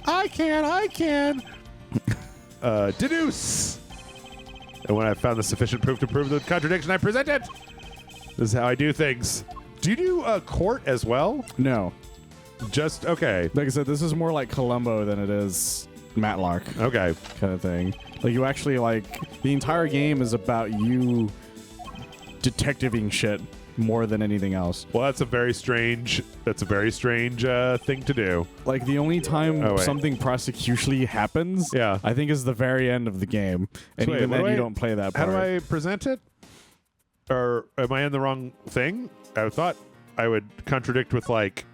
Speaker 1: I can. Deduce. And when I found the sufficient proof to prove the contradiction, I present it. This is how I do things. Do you do court as well?
Speaker 2: No.
Speaker 1: Just, okay.
Speaker 2: Like I said, this is more like Columbo than it is Matlock
Speaker 1: Okay.
Speaker 2: kind of thing. Like, you actually, like, the entire game is about you detectiving shit more than anything else.
Speaker 1: Well, that's a very strange thing to do.
Speaker 2: Like, the only time
Speaker 1: Oh, wait.
Speaker 2: something prosecutionally happens,
Speaker 1: Yeah.
Speaker 2: I think, is the very end of the game. And
Speaker 1: So wait,
Speaker 2: even
Speaker 1: what
Speaker 2: then,
Speaker 1: do
Speaker 2: you
Speaker 1: I-
Speaker 2: don't play that
Speaker 1: How
Speaker 2: part.
Speaker 1: do I present it? Or am I in the wrong thing? I thought I would contradict with, like,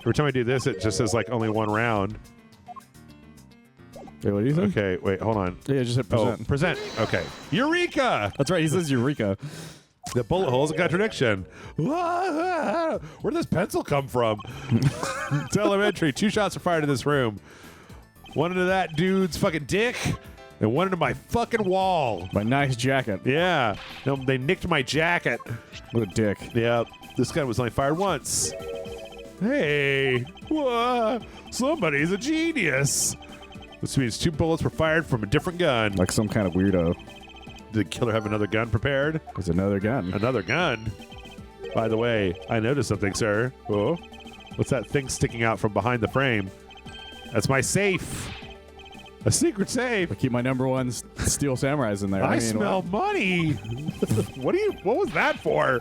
Speaker 1: every time I do this, it just says, like, only one round.
Speaker 2: Wait, what do you think?
Speaker 1: Okay, wait, hold on.
Speaker 2: Yeah, just hit present.
Speaker 1: Oh, present. Okay. Eureka!
Speaker 2: That's right, he says Eureka.
Speaker 1: The bullet hole is a contradiction. Where did this pencil come from? It's elementary. 2 shots are fired in this room. One into that dude's fucking dick, And one into my fucking wall.
Speaker 2: My nice jacket.
Speaker 1: Yeah. No, they nicked my jacket.
Speaker 2: What a dick.
Speaker 1: Yeah. This gun was only fired once. Hey. Whoa. Somebody's a genius. This means 2 bullets were fired from a different gun.
Speaker 2: Like some kind of weirdo.
Speaker 1: Did the killer have another gun prepared?
Speaker 2: There's another gun.
Speaker 1: Another gun? By the way, I noticed something, sir. Oh. What's that thing sticking out from behind the frame? That's my safe. A secret safe.
Speaker 2: I keep my number 1 steel samurais in there.
Speaker 1: I
Speaker 2: mean,
Speaker 1: smell money. What was that for?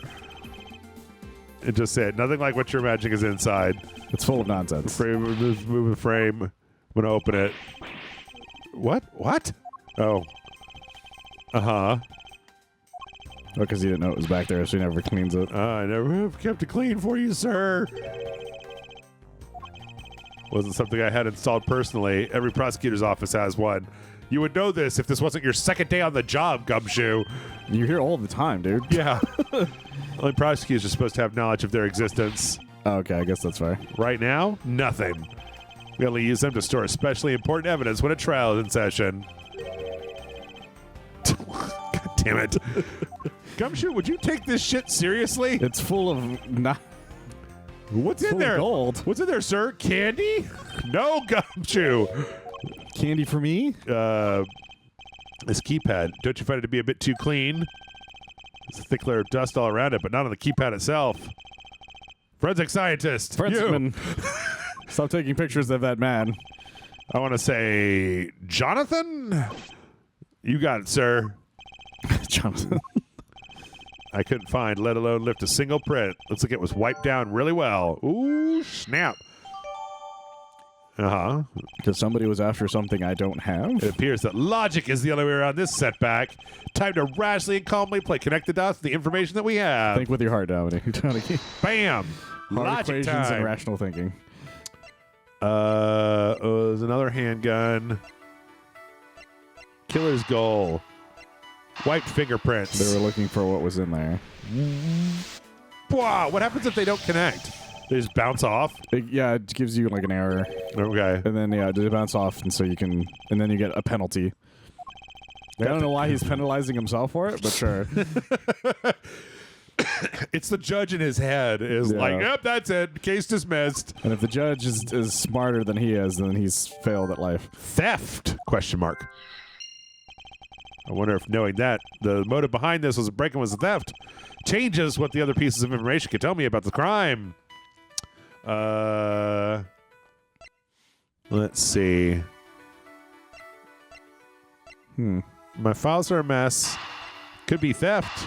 Speaker 1: It just said nothing like what you're imagining is inside.
Speaker 2: It's full of nonsense.
Speaker 1: Frame, move the frame. I'm gonna open it. What? What? Oh. Uh-huh.
Speaker 2: Oh, because he didn't know it was back there, so he never cleans it.
Speaker 1: I never have kept it clean for you, sir. Wasn't something I had installed personally. Every prosecutor's office has one. You would know this if this wasn't your second day on the job, Gumshoe.
Speaker 2: You're here all the time, dude.
Speaker 1: Yeah. Only prosecutors are supposed to have knowledge of their existence.
Speaker 2: Oh, okay, I guess that's fair.
Speaker 1: Right now, nothing. We only use them to store especially important evidence when a trial is in session. God damn it. Gumshoe, would you take this shit seriously?
Speaker 2: It's full of
Speaker 1: What's in there?
Speaker 2: Gold.
Speaker 1: What's in there, sir? Candy? No, Gumshoe.
Speaker 2: Candy for me?
Speaker 1: This keypad, don't you find it to be a bit too clean? There's a thick layer of dust all around it, but not on the keypad itself. Forensic scientist.
Speaker 2: Friendsman. Stop taking pictures of that man.
Speaker 1: I want to say, Jonathan? You got it, sir.
Speaker 2: Jonathan.
Speaker 1: I couldn't find, let alone lift a single print. Looks like it was wiped down really well. Ooh, snap. Uh-huh.
Speaker 2: Because somebody was after something I don't have?
Speaker 1: It appears that logic is the only way around this setback. Time to rationally and calmly connect the dots to the information that we have.
Speaker 2: Think with your heart, Dominic.
Speaker 1: Bam!
Speaker 2: Hard
Speaker 1: Logic
Speaker 2: equations
Speaker 1: time.
Speaker 2: and rational thinking.
Speaker 1: There's another handgun. Killer's goal. Wiped fingerprints.
Speaker 2: They were looking for what was in there.
Speaker 1: Wow, what happens if they don't connect? They just bounce off?
Speaker 2: Yeah, it gives you like an error.
Speaker 1: Okay.
Speaker 2: And then, yeah, they bounce off, and so you can, and then you get a penalty. I don't know why he's penalizing himself for it, but sure.
Speaker 1: It's the judge in his head is like, yep, that's it. Case dismissed.
Speaker 2: And if the judge is smarter than he is, then he's failed at life.
Speaker 1: Theft? Question mark. I wonder if knowing that the motive behind this was a break-in was a theft changes what the other pieces of information could tell me about the crime. Let's see. My files are a mess. Could be theft.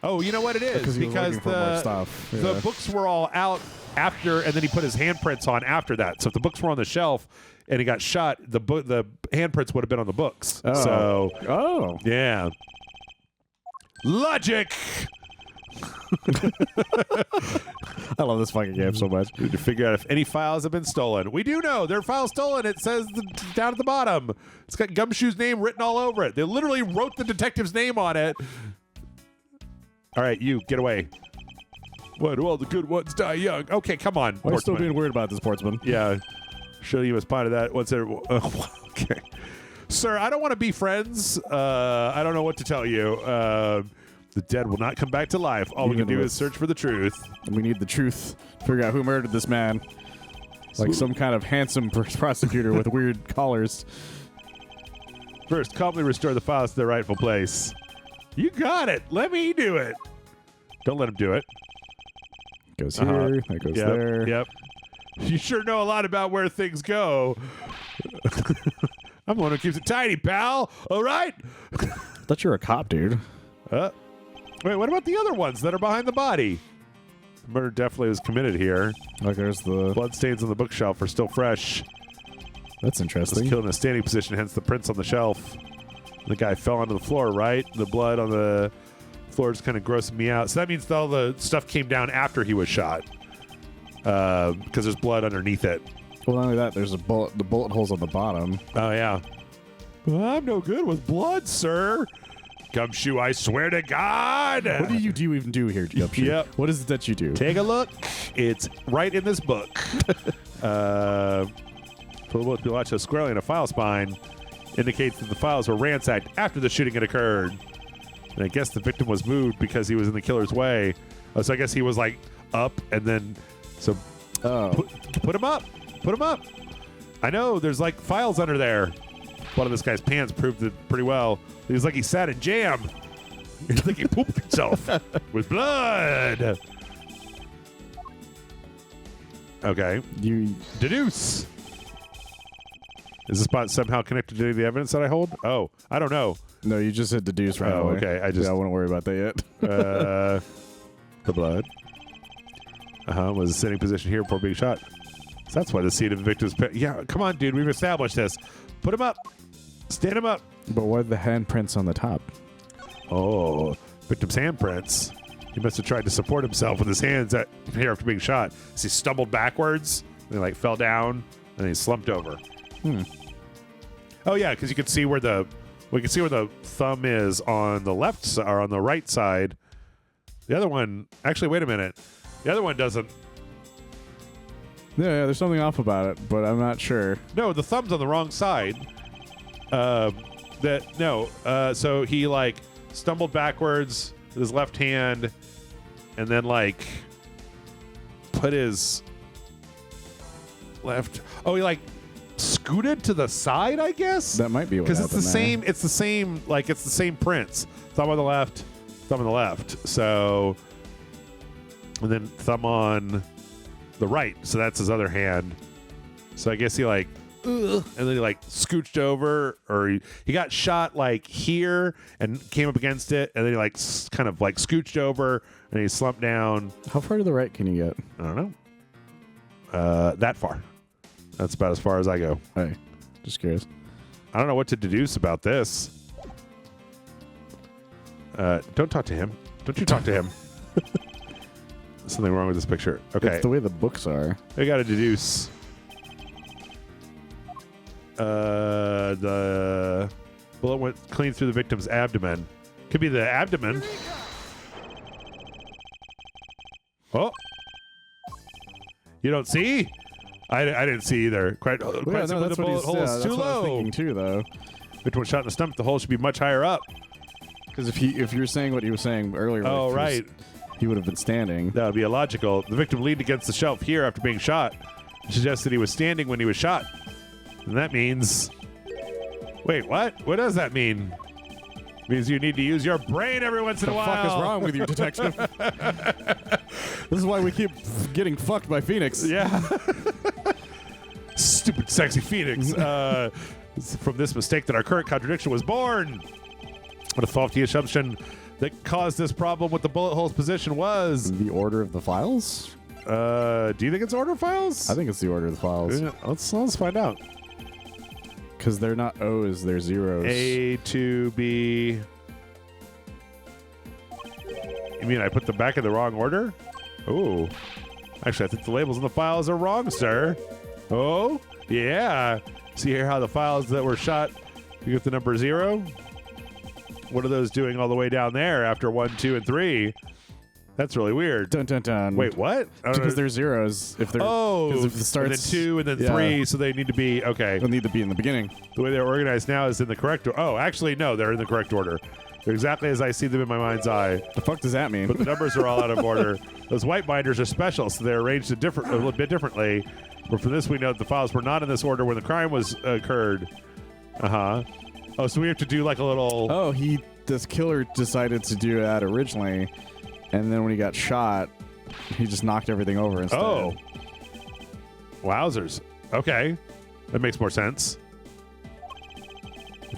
Speaker 1: Oh, you know what it is? Because the books were all out after, and then he put his handprints on after that. So if the books were on the shelf and he got shot, the handprints would have been on the books.
Speaker 2: Oh.
Speaker 1: So, yeah. Logic!
Speaker 2: I love this fucking game so much.
Speaker 1: We need to figure out if any files have been stolen. We do know there are files stolen. It says down at the bottom. It's got Gumshoe's name written all over it. They literally wrote the detective's name on it. All right, you, get away. Why do all the good ones die young? Okay, come on.
Speaker 2: Why are you still being weird about this, Sportsman?
Speaker 1: Yeah. Show you as part of that. What's there? Okay. Sir, I don't want to be friends. I don't know what to tell you. The dead will not come back to life. All we can do is search for the truth.
Speaker 2: And we need the truth. Figure out who murdered this man. Like some kind of handsome prosecutor with weird collars.
Speaker 1: First, calmly restore the files to their rightful place. You got it. Let me do it. Don't let him do it.
Speaker 2: Goes here. That goes there.
Speaker 1: Yep. You sure know a lot about where things go. I'm the one who keeps it tidy, pal. All right?
Speaker 2: I thought you were a cop, dude.
Speaker 1: Wait, what about the other ones that are behind the body? Murder definitely was committed here.
Speaker 2: Like there's the
Speaker 1: bloodstains on the bookshelf are still fresh.
Speaker 2: That's interesting.
Speaker 1: Was killed in a standing position, hence the prints on the shelf. The guy fell onto the floor, right? The blood on the floor is kind of grossing me out. So that means all the stuff came down after he was shot. Because there's blood underneath it.
Speaker 2: Well, not only that, there's the bullet holes on the bottom.
Speaker 1: Oh, yeah. Well, I'm no good with blood, sir. Gumshoe, I swear to God.
Speaker 2: What do you even do here, Gumshoe?
Speaker 1: Yep.
Speaker 2: What is it that you do?
Speaker 1: Take a look. It's right in this book. For the book to watch so squarely in a file spine, indicates that the files were ransacked after the shooting had occurred. And I guess the victim was moved because he was in the killer's way. Oh, so I guess he was like up and then so put him up. Put him up. I know there's like files under there. One of this guy's pants proved it pretty well. He was like he sat in jam. It's like he pooped himself with blood. Okay.
Speaker 2: You
Speaker 1: Deduce. Is the spot somehow connected to any of the evidence that I hold? Oh, I don't know.
Speaker 2: No, you just hit deduce right away.
Speaker 1: Okay. I
Speaker 2: wouldn't worry about that yet.
Speaker 1: The blood. Was a sitting position here before being shot. So that's why the seat of the victim's... Yeah, come on, dude. We've established this. Put him up. Stand him up.
Speaker 2: But what are the handprints on the top?
Speaker 1: Oh, victim's handprints. He must have tried to support himself with his hands here after being shot. So he stumbled backwards, and he like fell down, and he slumped over. Oh yeah, because you can see where the thumb is on the left or on the right side. The other one, actually, wait a minute. The other one doesn't.
Speaker 2: Yeah, there's something off about it, but I'm not sure.
Speaker 1: No, the thumb's on the wrong side. So he like stumbled backwards with his left hand, and then like put his left. Oh, he like scooted to the side, I guess.
Speaker 2: That might be what happened.
Speaker 1: Because it's the same prints. Thumb on the left, thumb on the left. So, and then thumb on the right. So that's his other hand. So I guess he like, and then he like scooched over, or he got shot like here and came up against it, and then he like kind of like scooched over, and he slumped down.
Speaker 2: How far to the right can you get?
Speaker 1: I don't know. That far. That's about as far as I go.
Speaker 2: Hey, just curious.
Speaker 1: I don't know what to deduce about this. Don't talk to him. Don't you talk to him. Something wrong with this picture. Okay.
Speaker 2: It's the way the books are.
Speaker 1: I got to deduce. The bullet went clean through the victim's abdomen. Could be the abdomen. Oh. You don't see? I didn't see either. Quite
Speaker 2: Yeah,
Speaker 1: simply,
Speaker 2: that's
Speaker 1: the
Speaker 2: what
Speaker 1: bullet hole is
Speaker 2: that's
Speaker 1: too
Speaker 2: what I was
Speaker 1: low.
Speaker 2: thinking too, though.
Speaker 1: Victim was shot in the stomach. The hole should be much higher up.
Speaker 2: Because if you're saying what he was saying earlier,
Speaker 1: Oh, right.
Speaker 2: he would have been standing.
Speaker 1: That would be illogical. The victim leaned against the shelf here after being shot. It suggests that he was standing when he was shot. And that means... Wait, what? What does that mean? It means you need to use your brain every once in a while.
Speaker 2: What the fuck is wrong with you, detective? This is why we keep getting fucked by Phoenix.
Speaker 1: Yeah. Stupid, sexy Phoenix. From this mistake that our current contradiction was born. What a faulty assumption that caused this problem with the bullet hole's position was.
Speaker 2: The order of the files?
Speaker 1: Do you think it's order of files?
Speaker 2: I think it's the order of the files.
Speaker 1: Let's find out.
Speaker 2: Because they're not O's, they're zeros.
Speaker 1: A to B. You mean I put them back in the wrong order? Oh. Actually, I think the labels on the files are wrong, sir. Oh, yeah. See here how the files that were shot, you get the number 0? What are those doing all the way down there after 1, 2, and 3? That's really weird.
Speaker 2: Dun, dun, dun.
Speaker 1: Wait, what?
Speaker 2: Because they're zeros. If they're,
Speaker 1: oh,
Speaker 2: if it starts,
Speaker 1: and then 2 and then 3, so they need to be, okay.
Speaker 2: They'll need to be in the beginning.
Speaker 1: The way they're organized now is in the correct order. Oh, actually, no, they're in the correct order. They're exactly as I see them in my mind's eye.
Speaker 2: The fuck does that mean?
Speaker 1: But the numbers are all out of order. Those white binders are special, so they're arranged a little bit differently. But from this, we know that the files were not in this order when the crime was occurred. Uh-huh. Oh, so we have to do like a little...
Speaker 2: Oh, this killer decided to do that originally, and then when he got shot, he just knocked everything over instead.
Speaker 1: Oh. Wowzers. Okay. That makes more sense.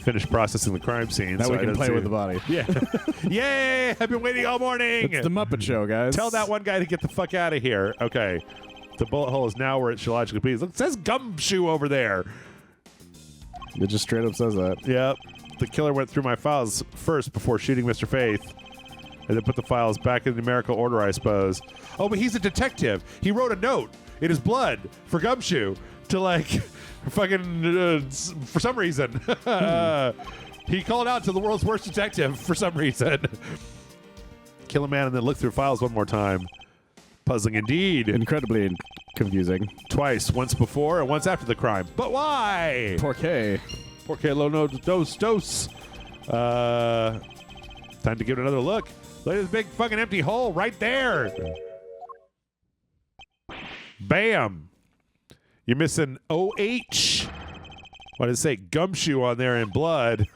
Speaker 1: Finished processing the crime scene.
Speaker 2: Now
Speaker 1: so
Speaker 2: we can play with the body.
Speaker 1: Yeah. Yay! I've been waiting all morning.
Speaker 2: It's the Muppet Show, guys.
Speaker 1: Tell that one guy to get the fuck out of here. Okay. The bullet hole is now where it should logically be. Look, it says gumshoe over there.
Speaker 2: It just straight up says that.
Speaker 1: Yep. The killer went through my files first before shooting Mr. Faith, and then put the files back in numerical order, I suppose. Oh, but he's a detective. He wrote a note in his blood for Gumshoe to, like, fucking, for some reason. He called out to the world's worst detective for some reason. Kill a man and then look through files one more time. Puzzling indeed.
Speaker 2: Incredibly confusing.
Speaker 1: Twice, once before and once after the crime. But why?
Speaker 2: Porqué.
Speaker 1: 4K low no dose. Time to give it another look. Look at this big fucking empty hole right there. Bam. You're missing OH. What did it say? Gumshoe on there in blood.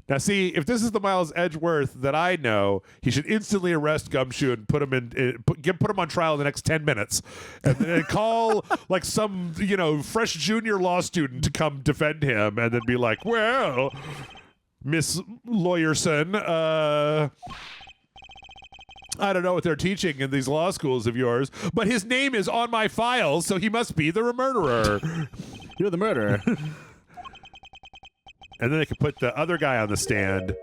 Speaker 1: Now, see, if this is the Miles Edgeworth that I know, he should instantly arrest Gumshoe and put him on trial in the next 10 minutes, and then call like some fresh junior law student to come defend him, and then be like, "Well, Miss Lawyerson, I don't know what they're teaching in these law schools of yours, but his name is on my files, so he must be the murderer."
Speaker 2: You're the murderer.
Speaker 1: And then they could put the other guy on the stand,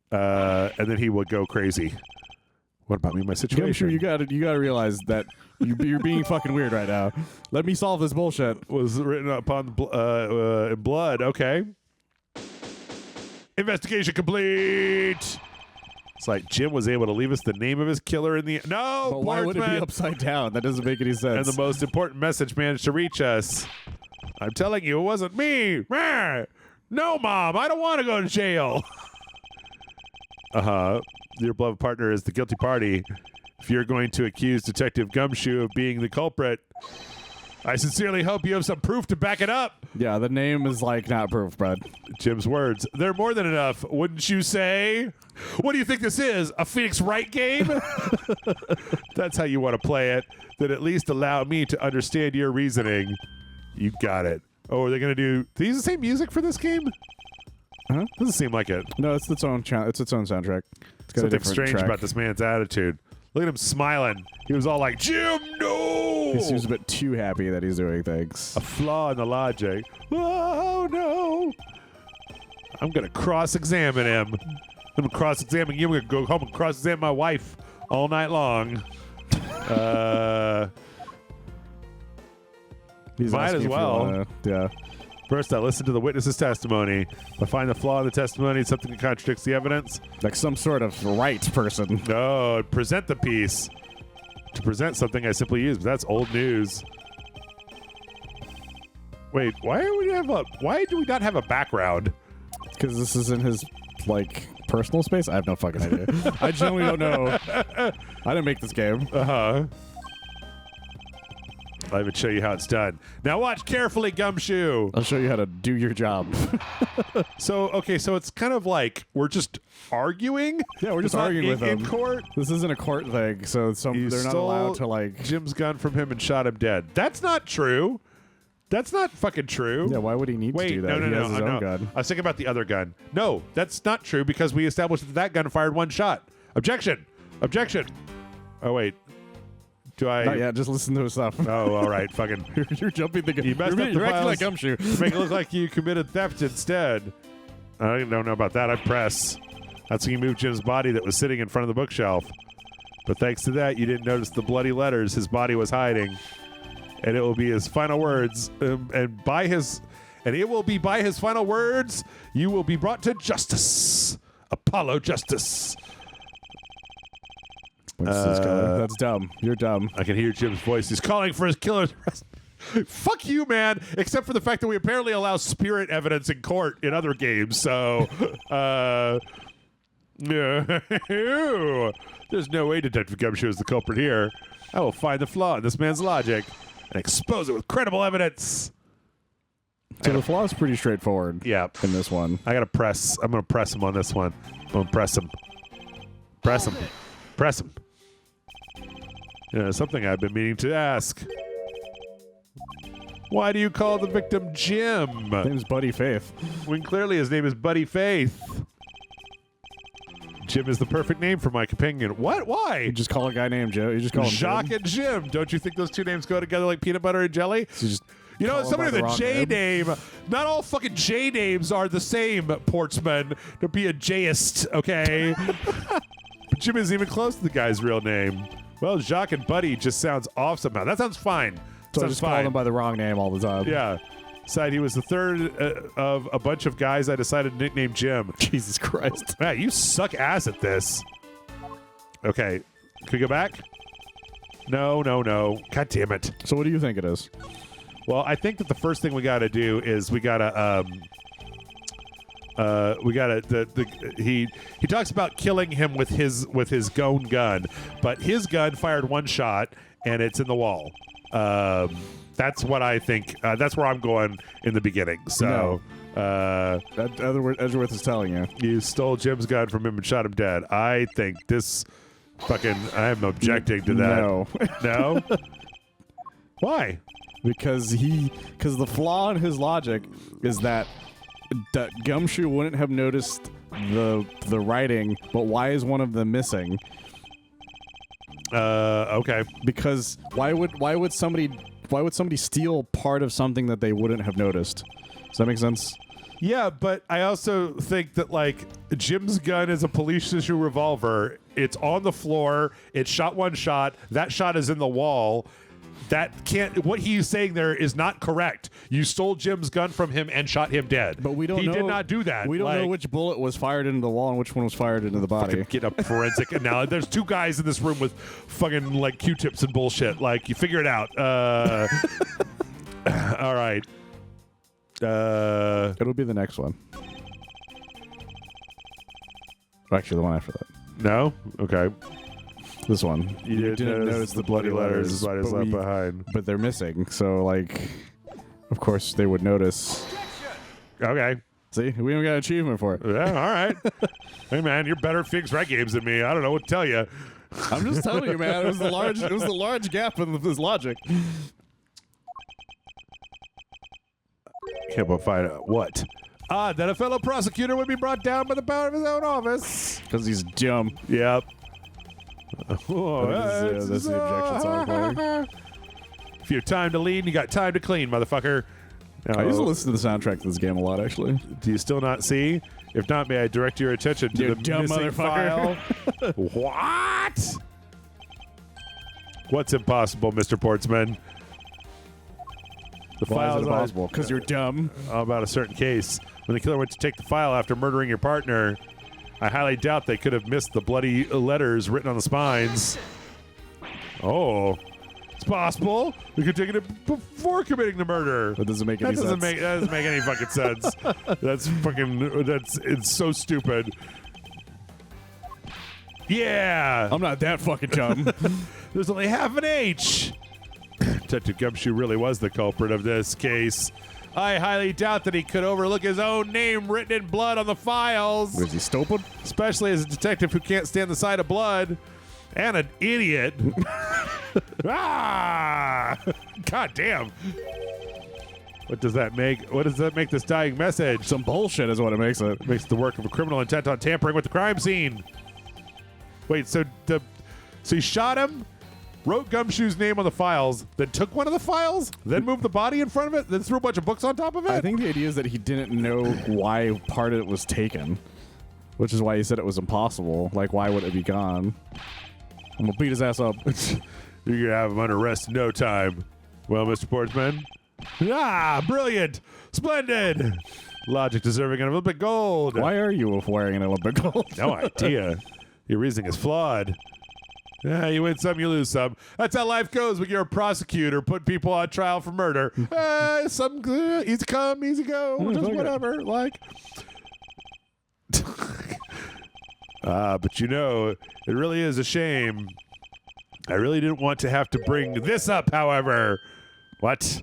Speaker 1: and then he would go crazy. What about me, my situation?
Speaker 2: I'm sure you gotta realize that you're being fucking weird right now. Let me solve this bullshit.
Speaker 1: Was written upon in blood. Okay. Investigation complete. It's like Jim was able to leave us the name of his killer in the... No,
Speaker 2: but why would it be upside down? That doesn't make any sense.
Speaker 1: And the most important message managed to reach us. I'm telling you, it wasn't me. No, Mom, I don't want to go to jail. Your beloved partner is the guilty party. If you're going to accuse Detective Gumshoe of being the culprit, I sincerely hope you have some proof to back it up.
Speaker 2: Yeah, the name is like not proof, bud.
Speaker 1: Jim's words. They're more than enough, wouldn't you say? What do you think this is? A Phoenix Wright game? That's how you want to play it. Then at least allow me to understand your reasoning. You got it. Oh, are they going to do... They use the same music for this game?
Speaker 2: Huh?
Speaker 1: Doesn't seem like it.
Speaker 2: No, it's its own soundtrack. It's got
Speaker 1: something strange about this man's attitude. Look at him smiling. He was all like, "Jim, no!"
Speaker 2: He seems a bit too happy that he's doing things.
Speaker 1: A flaw in the logic. Oh, no. I'm going to cross-examine him. I'm going to cross-examine you. I'm going to go home and cross-examine my wife all night long. Might as well.
Speaker 2: Yeah.
Speaker 1: First, I listen to the witness's testimony. If I find the flaw in the testimony, something that contradicts the evidence.
Speaker 2: Like some sort of right person.
Speaker 1: No, present the piece. To present something, I simply use, but that's old news. Wait, why do we not have a background?
Speaker 2: Because this is in his, personal space? I have no fucking idea. I genuinely don't know. I didn't make this game.
Speaker 1: I'll even show you how it's done. Now watch carefully, Gumshoe.
Speaker 2: I'll show you how to do your job.
Speaker 1: So it's kind of like we're just arguing.
Speaker 2: Yeah, we're just arguing with him.
Speaker 1: In court.
Speaker 2: This isn't a court thing, so they're not allowed to,
Speaker 1: Jim's gun from him and shot him dead. That's not true. That's not fucking true.
Speaker 2: Yeah, why would he need to do that?
Speaker 1: No,
Speaker 2: he has his own gun.
Speaker 1: I was thinking about the other gun. No, that's not true because we established that gun fired one shot. Objection. Oh, wait. Do I?
Speaker 2: Not yet, just listen to his stuff.
Speaker 1: Oh, all right. Fucking.
Speaker 2: You're jumping the gun.
Speaker 1: You messed up the
Speaker 2: You're acting
Speaker 1: files
Speaker 2: like Gumshoe.
Speaker 1: to make it look like you committed theft instead. I don't know about that. I press. That's when you moved Jim's body that was sitting in front of the bookshelf. But thanks to that, you didn't notice the bloody letters his body was hiding. And it will be his final words. And it will be by his final words, you will be brought to justice. Apollo Justice.
Speaker 2: That's dumb. You're dumb.
Speaker 1: I can hear Jim's voice. He's calling for his killer's arrest. Fuck you, man. Except for the fact that we apparently allow spirit evidence in court in other games. So, there's no way Detective Gumshoe is the culprit here. I will find the flaw in this man's logic and expose it with credible evidence.
Speaker 2: So the flaw is pretty straightforward.
Speaker 1: Yeah.
Speaker 2: In this one.
Speaker 1: I'm going to press him on this one. I'm going to press him. Press him. Something I've been meaning to ask. Why do you call the victim Jim?
Speaker 2: His name's Buddy Faith.
Speaker 1: When clearly his name is Buddy Faith. Jim is the perfect name for my companion. What? Why?
Speaker 2: You just call a guy named Joe. You just call him
Speaker 1: Jacques
Speaker 2: Jim.
Speaker 1: and Jim. Don't you think those two names go together like peanut butter and jelly?
Speaker 2: So
Speaker 1: Somebody with a J name. Not all fucking J names are the same, Portsman. Don't be a Jist, okay? But Jim isn't even close to the guy's real name. Well, Jacques and Buddy just sounds off somehow. That sounds fine.
Speaker 2: So I just call him by the wrong name all the time.
Speaker 1: Yeah. Said he was the third of a bunch of guys I decided to nickname Jim.
Speaker 2: Jesus Christ.
Speaker 1: Man, you suck ass at this. Okay. Can we go back? No. God damn it.
Speaker 2: So what do you think it is?
Speaker 1: Well, I think that the first thing we got to do is he talks about killing him with his own gun, but his gun fired one shot and it's in the wall. That's what I think. That's where I'm going in the beginning. So,
Speaker 2: Edgeworth is telling you.
Speaker 1: You stole Jim's gun from him and shot him dead. I think this I'm objecting to that.
Speaker 2: No.
Speaker 1: No? Why?
Speaker 2: Because the flaw in his logic is that Gumshoe wouldn't have noticed the writing, but why is one of them missing?
Speaker 1: Okay.
Speaker 2: Because why would somebody steal part of something that they wouldn't have noticed? Does that make sense?
Speaker 1: Yeah, but I also think that, like, Jim's gun is a police issue revolver. It's on the floor. It shot one shot. That shot is in the wall. What he's saying there is not correct. You stole Jim's gun from him and shot him dead.
Speaker 2: But we don't know.
Speaker 1: He did not do that.
Speaker 2: We don't know which bullet was fired into the wall and which one was fired into the body.
Speaker 1: Get a forensic analysis. There's two guys in this room with fucking, like, Q-tips and bullshit. Like, you figure it out. All right.
Speaker 2: It'll be the next one. Actually, the one after that.
Speaker 1: No? Okay.
Speaker 2: This one.
Speaker 1: You didn't notice the bloody letters left behind.
Speaker 2: But they're missing, so, like, of course they would notice.
Speaker 1: Okay.
Speaker 2: See? We even got an achievement for it.
Speaker 1: Yeah, all right. Hey, man, you're better at Figs Right games than me. I don't know what to tell you.
Speaker 2: I'm just telling you, man. It was the large gap in this logic.
Speaker 1: Can't find out what. That a fellow prosecutor would be brought down by the power of his own office.
Speaker 2: Because he's dumb.
Speaker 1: Yep.
Speaker 2: Oh, that's the objection song playing.
Speaker 1: If you have time to lean, you got time to clean, motherfucker.
Speaker 2: I used to listen to the soundtrack to this game a lot, actually.
Speaker 1: Do you still not see? If not, may I direct your attention to
Speaker 2: You
Speaker 1: the
Speaker 2: dumb
Speaker 1: missing
Speaker 2: motherfucker.
Speaker 1: file? What? What's impossible, Mr. Portsman? The
Speaker 2: Why
Speaker 1: file
Speaker 2: is it impossible? Because you're dumb.
Speaker 1: About a certain case. When the killer went to take the file after murdering your partner, I highly doubt they could have missed the bloody letters written on the spines. Oh, it's possible. We could take it before committing the murder.
Speaker 2: That doesn't make any sense.
Speaker 1: That doesn't make any fucking sense. It's so stupid. Yeah.
Speaker 2: I'm not that fucking dumb.
Speaker 1: There's only half an H. Detective Gumshoe really was the culprit of this case. I highly doubt that he could overlook his own name written in blood on the files.
Speaker 2: Was he stupid?
Speaker 1: Especially as a detective who can't stand the sight of blood. And an idiot. God damn. What does that make? What does that make this dying message?
Speaker 2: Some bullshit is what it makes it.
Speaker 1: It makes the work of a criminal intent on tampering with the crime scene. Wait, so he shot him, wrote Gumshoe's name on the files, then took one of the files, then moved the body in front of it, then threw a bunch of books on top of it?
Speaker 2: I think the idea is that he didn't know why part of it was taken, which is why he said it was impossible. Like, why would it be gone? I'm going to beat his ass up.
Speaker 1: You're going to have him under arrest in no time. Well, Mr. Portsman? Brilliant. Splendid. Logic deserving an Olympic gold.
Speaker 2: Why are you wearing an Olympic gold?
Speaker 1: No idea. Your reasoning is flawed. You win some, you lose some. That's how life goes when you're a prosecutor putting people on trial for murder. Some easy come, easy go, just whatever. Like, but you know, it really is a shame. I really didn't want to have to bring this up, however. What?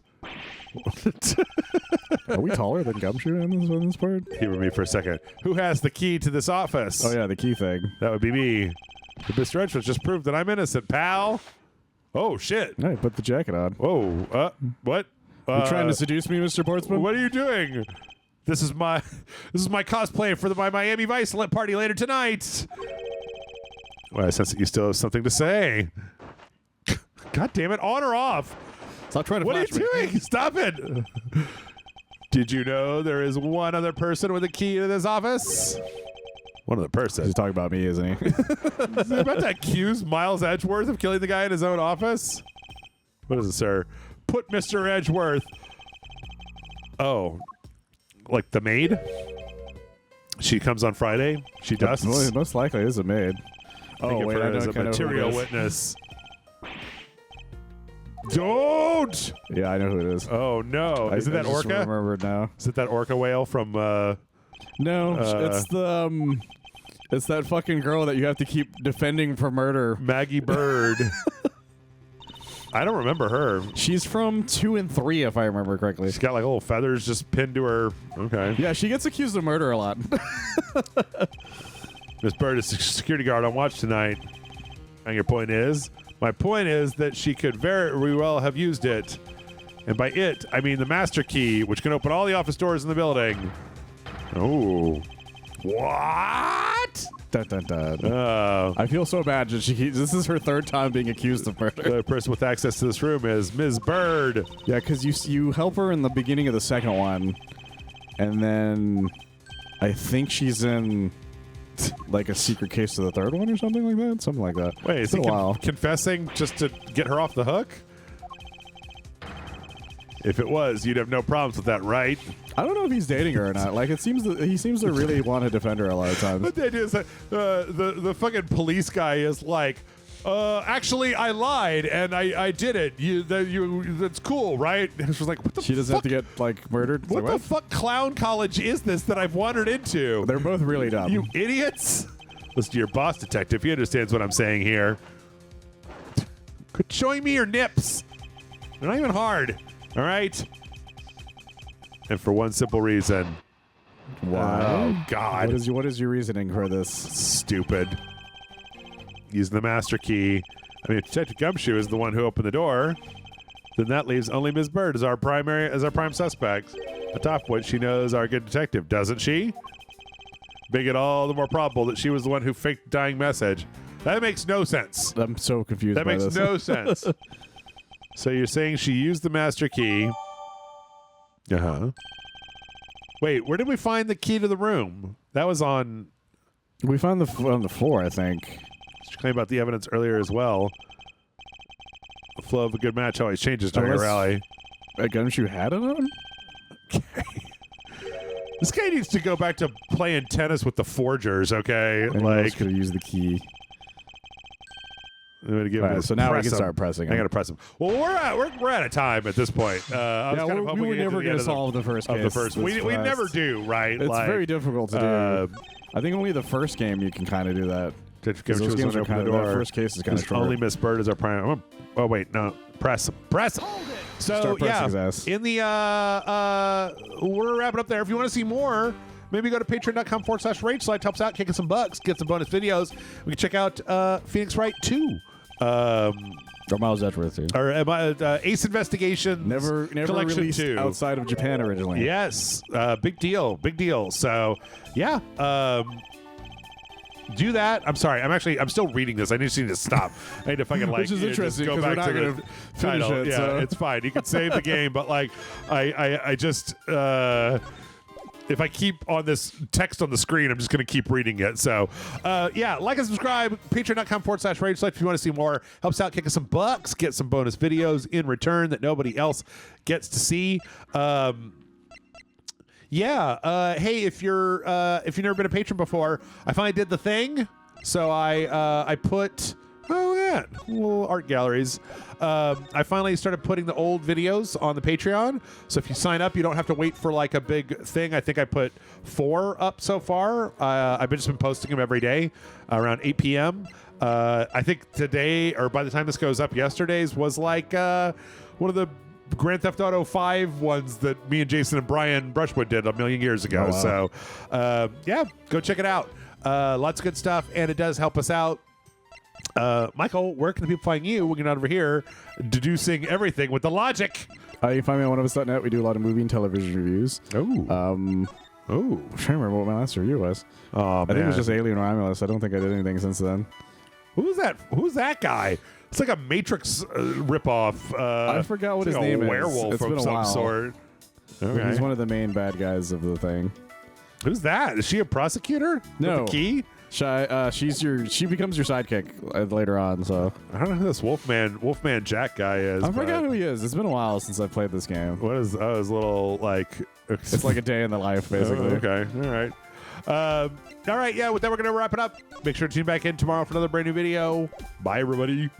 Speaker 2: Are we taller than Gumshoe in this part?
Speaker 1: Humor me for a second. Who has the key to this office?
Speaker 2: Oh, yeah, the key thing.
Speaker 1: That would be me. But Mr. Edgeworth just proved that I'm innocent, pal. Oh, shit.
Speaker 2: Hey, put the jacket on.
Speaker 1: Whoa. What?
Speaker 2: You trying to seduce me, Mr. Portsman?
Speaker 1: What are you doing? This is my cosplay for my Miami Vice party later tonight. Well, I sense that you still have something to say. God damn it. On or off?
Speaker 2: Stop trying to
Speaker 1: What are you
Speaker 2: flash me.
Speaker 1: doing? Stop it. Did you know there is one other person with a key to this office? One other person.
Speaker 2: He's talking about me, isn't he?
Speaker 1: Is he about to accuse Miles Edgeworth of killing the guy in his own office? What is it, sir? Put Mr. Edgeworth. Oh. Like the maid? She comes on Friday. She dusts.
Speaker 2: Well, most likely is a maid.
Speaker 1: Think of
Speaker 2: wait,
Speaker 1: her
Speaker 2: I know
Speaker 1: as a
Speaker 2: kind of
Speaker 1: material
Speaker 2: who it is.
Speaker 1: witness. Don't.
Speaker 2: Yeah, I know who it is.
Speaker 1: Oh no! Is it that
Speaker 2: I just
Speaker 1: orca?
Speaker 2: remember now.
Speaker 1: Is it that orca whale from?
Speaker 2: No, it's the it's that fucking girl that you have to keep defending from murder.
Speaker 1: Maggie Bird. I don't remember her.
Speaker 2: She's from 2 and 3, if I remember correctly.
Speaker 1: She's got like little feathers just pinned to her. Okay.
Speaker 2: Yeah, she gets accused of murder a lot.
Speaker 1: Miss Bird is a security guard on watch tonight. And your point is? My point is that she could very well have used it. And by it, I mean the master key, which can open all the office doors in the building. Oh. What?
Speaker 2: Dun, dun, dun. I feel so bad that this is her 3rd time being accused of murder.
Speaker 1: The person with access to this room is Ms. Bird.
Speaker 2: Yeah, because you help her in the beginning of the 2nd one, and then I think she's in like a secret case to the 3rd one or something like that. Something like that.
Speaker 1: Wait, is he confessing just to get her off the hook? If it was, you'd have no problems with that, right?
Speaker 2: I don't know if he's dating her or not. Like, he seems to really want to defend her a lot of times.
Speaker 1: But the idea is that the fucking police guy is like, actually, I lied and I did it. That's cool, right? And she's like, what the fuck?
Speaker 2: She doesn't have to get like murdered. It's
Speaker 1: What
Speaker 2: like,
Speaker 1: the fuck clown college is this that I've wandered into?
Speaker 2: They're both really dumb.
Speaker 1: You idiots! Listen to your boss, detective. He understands what I'm saying here. Quit showing me your nips. They're not even hard. All right. And for one simple reason.
Speaker 2: Why?
Speaker 1: Oh, God.
Speaker 2: What is your reasoning for this?
Speaker 1: Stupid. Using the master key. I mean, if Detective Gumshoe is the one who opened the door, then that leaves only Ms. Bird as our prime suspect. Atop which she knows our good detective, doesn't she? Make it all the more probable that she was the one who faked the dying message. That makes no sense.
Speaker 2: I'm so confused.
Speaker 1: That makes no sense. So you're saying she used the master key. Uh-huh. Wait, where did we find the key to the room? That was on...
Speaker 2: We found on the floor, I think.
Speaker 1: She claimed about the evidence earlier as well. The flow of a good match always changes during a rally.
Speaker 2: A Gumshoe had it on?
Speaker 1: Okay. This guy needs to go back to playing tennis with the forgers, okay?
Speaker 2: Anyone else could have used the key.
Speaker 1: I'm gonna give
Speaker 2: right, so now we can start pressing.
Speaker 1: I gotta press him. Well, we're out of time at this point.
Speaker 2: We were never gonna solve the first case.
Speaker 1: We never do, right?
Speaker 2: It's very difficult to do. I think only the first game you can kind of do that.
Speaker 1: Those games are kind of
Speaker 2: the first case is kind of short.
Speaker 1: Only Miss Bird is our prime. Oh wait, no, press him. So yeah, in the we're wrapping up there. If you want to see more, maybe go to patreon.com/RageSlide. Helps out, kicking some bucks, get some bonus videos. We can check out Phoenix Wright 2.
Speaker 2: Or Miles Edgeworth too.
Speaker 1: Or Ace Investigation.
Speaker 2: Never
Speaker 1: Collection
Speaker 2: released
Speaker 1: 2.
Speaker 2: outside of Japan originally.
Speaker 1: Yes, big deal. So yeah, do that. I'm sorry. I'm still reading this. I need to stop. I need to fucking
Speaker 2: which is interesting
Speaker 1: go
Speaker 2: because
Speaker 1: back
Speaker 2: we're not
Speaker 1: to
Speaker 2: going
Speaker 1: the
Speaker 2: to finish
Speaker 1: title.
Speaker 2: it.
Speaker 1: Yeah,
Speaker 2: So.
Speaker 1: it's fine. You can save the game, but like, I just. If I keep on this text on the screen, I'm just going to keep reading it. So, yeah, like and subscribe. Patreon.com/RageSlide if you want to see more. Helps out, kick us some bucks, get some bonus videos in return that nobody else gets to see. Yeah. Hey, if you've never been a patron before, I finally did the thing. So I put. Oh, yeah. Little art galleries. I finally started putting the old videos on the Patreon. So if you sign up, you don't have to wait for like a big thing. I think I put 4 up so far. I've just been posting them every day around 8 p.m. I think today, or by the time this goes up, yesterday's was like one of the Grand Theft Auto 5 ones that me and Jason and Brian Brushwood did a million years ago.
Speaker 2: Oh, wow.
Speaker 1: So, yeah, go check it out. Lots of good stuff, and it does help us out. Michael, where can the people find you when you're not over here deducing everything with the logic?
Speaker 2: You can find me on oneofus.net. We do a lot of movie and television reviews.
Speaker 1: Oh.
Speaker 2: I'm trying to remember what my last review was.
Speaker 1: Oh,
Speaker 2: I think it was just Alien Romulus. I don't think I did anything since then.
Speaker 1: Who's that guy? It's like a Matrix ripoff.
Speaker 2: I forgot what his name is.
Speaker 1: Werewolf
Speaker 2: it's
Speaker 1: of
Speaker 2: been a
Speaker 1: some
Speaker 2: while.
Speaker 1: sort. Okay.
Speaker 2: He's one of the main bad guys of the thing.
Speaker 1: Who's that? Is she a prosecutor?
Speaker 2: No.
Speaker 1: With a key?
Speaker 2: She becomes your sidekick later on. So
Speaker 1: I don't know who this Wolfman Jack guy is.
Speaker 2: I forgot who he is. It's been a while since I've played this game.
Speaker 1: What is his little like?
Speaker 2: It's like a day in the life, basically.
Speaker 1: Oh, okay, all right. Yeah, with that we're gonna wrap it up. Make sure to tune back in tomorrow for another brand new video. Bye, everybody.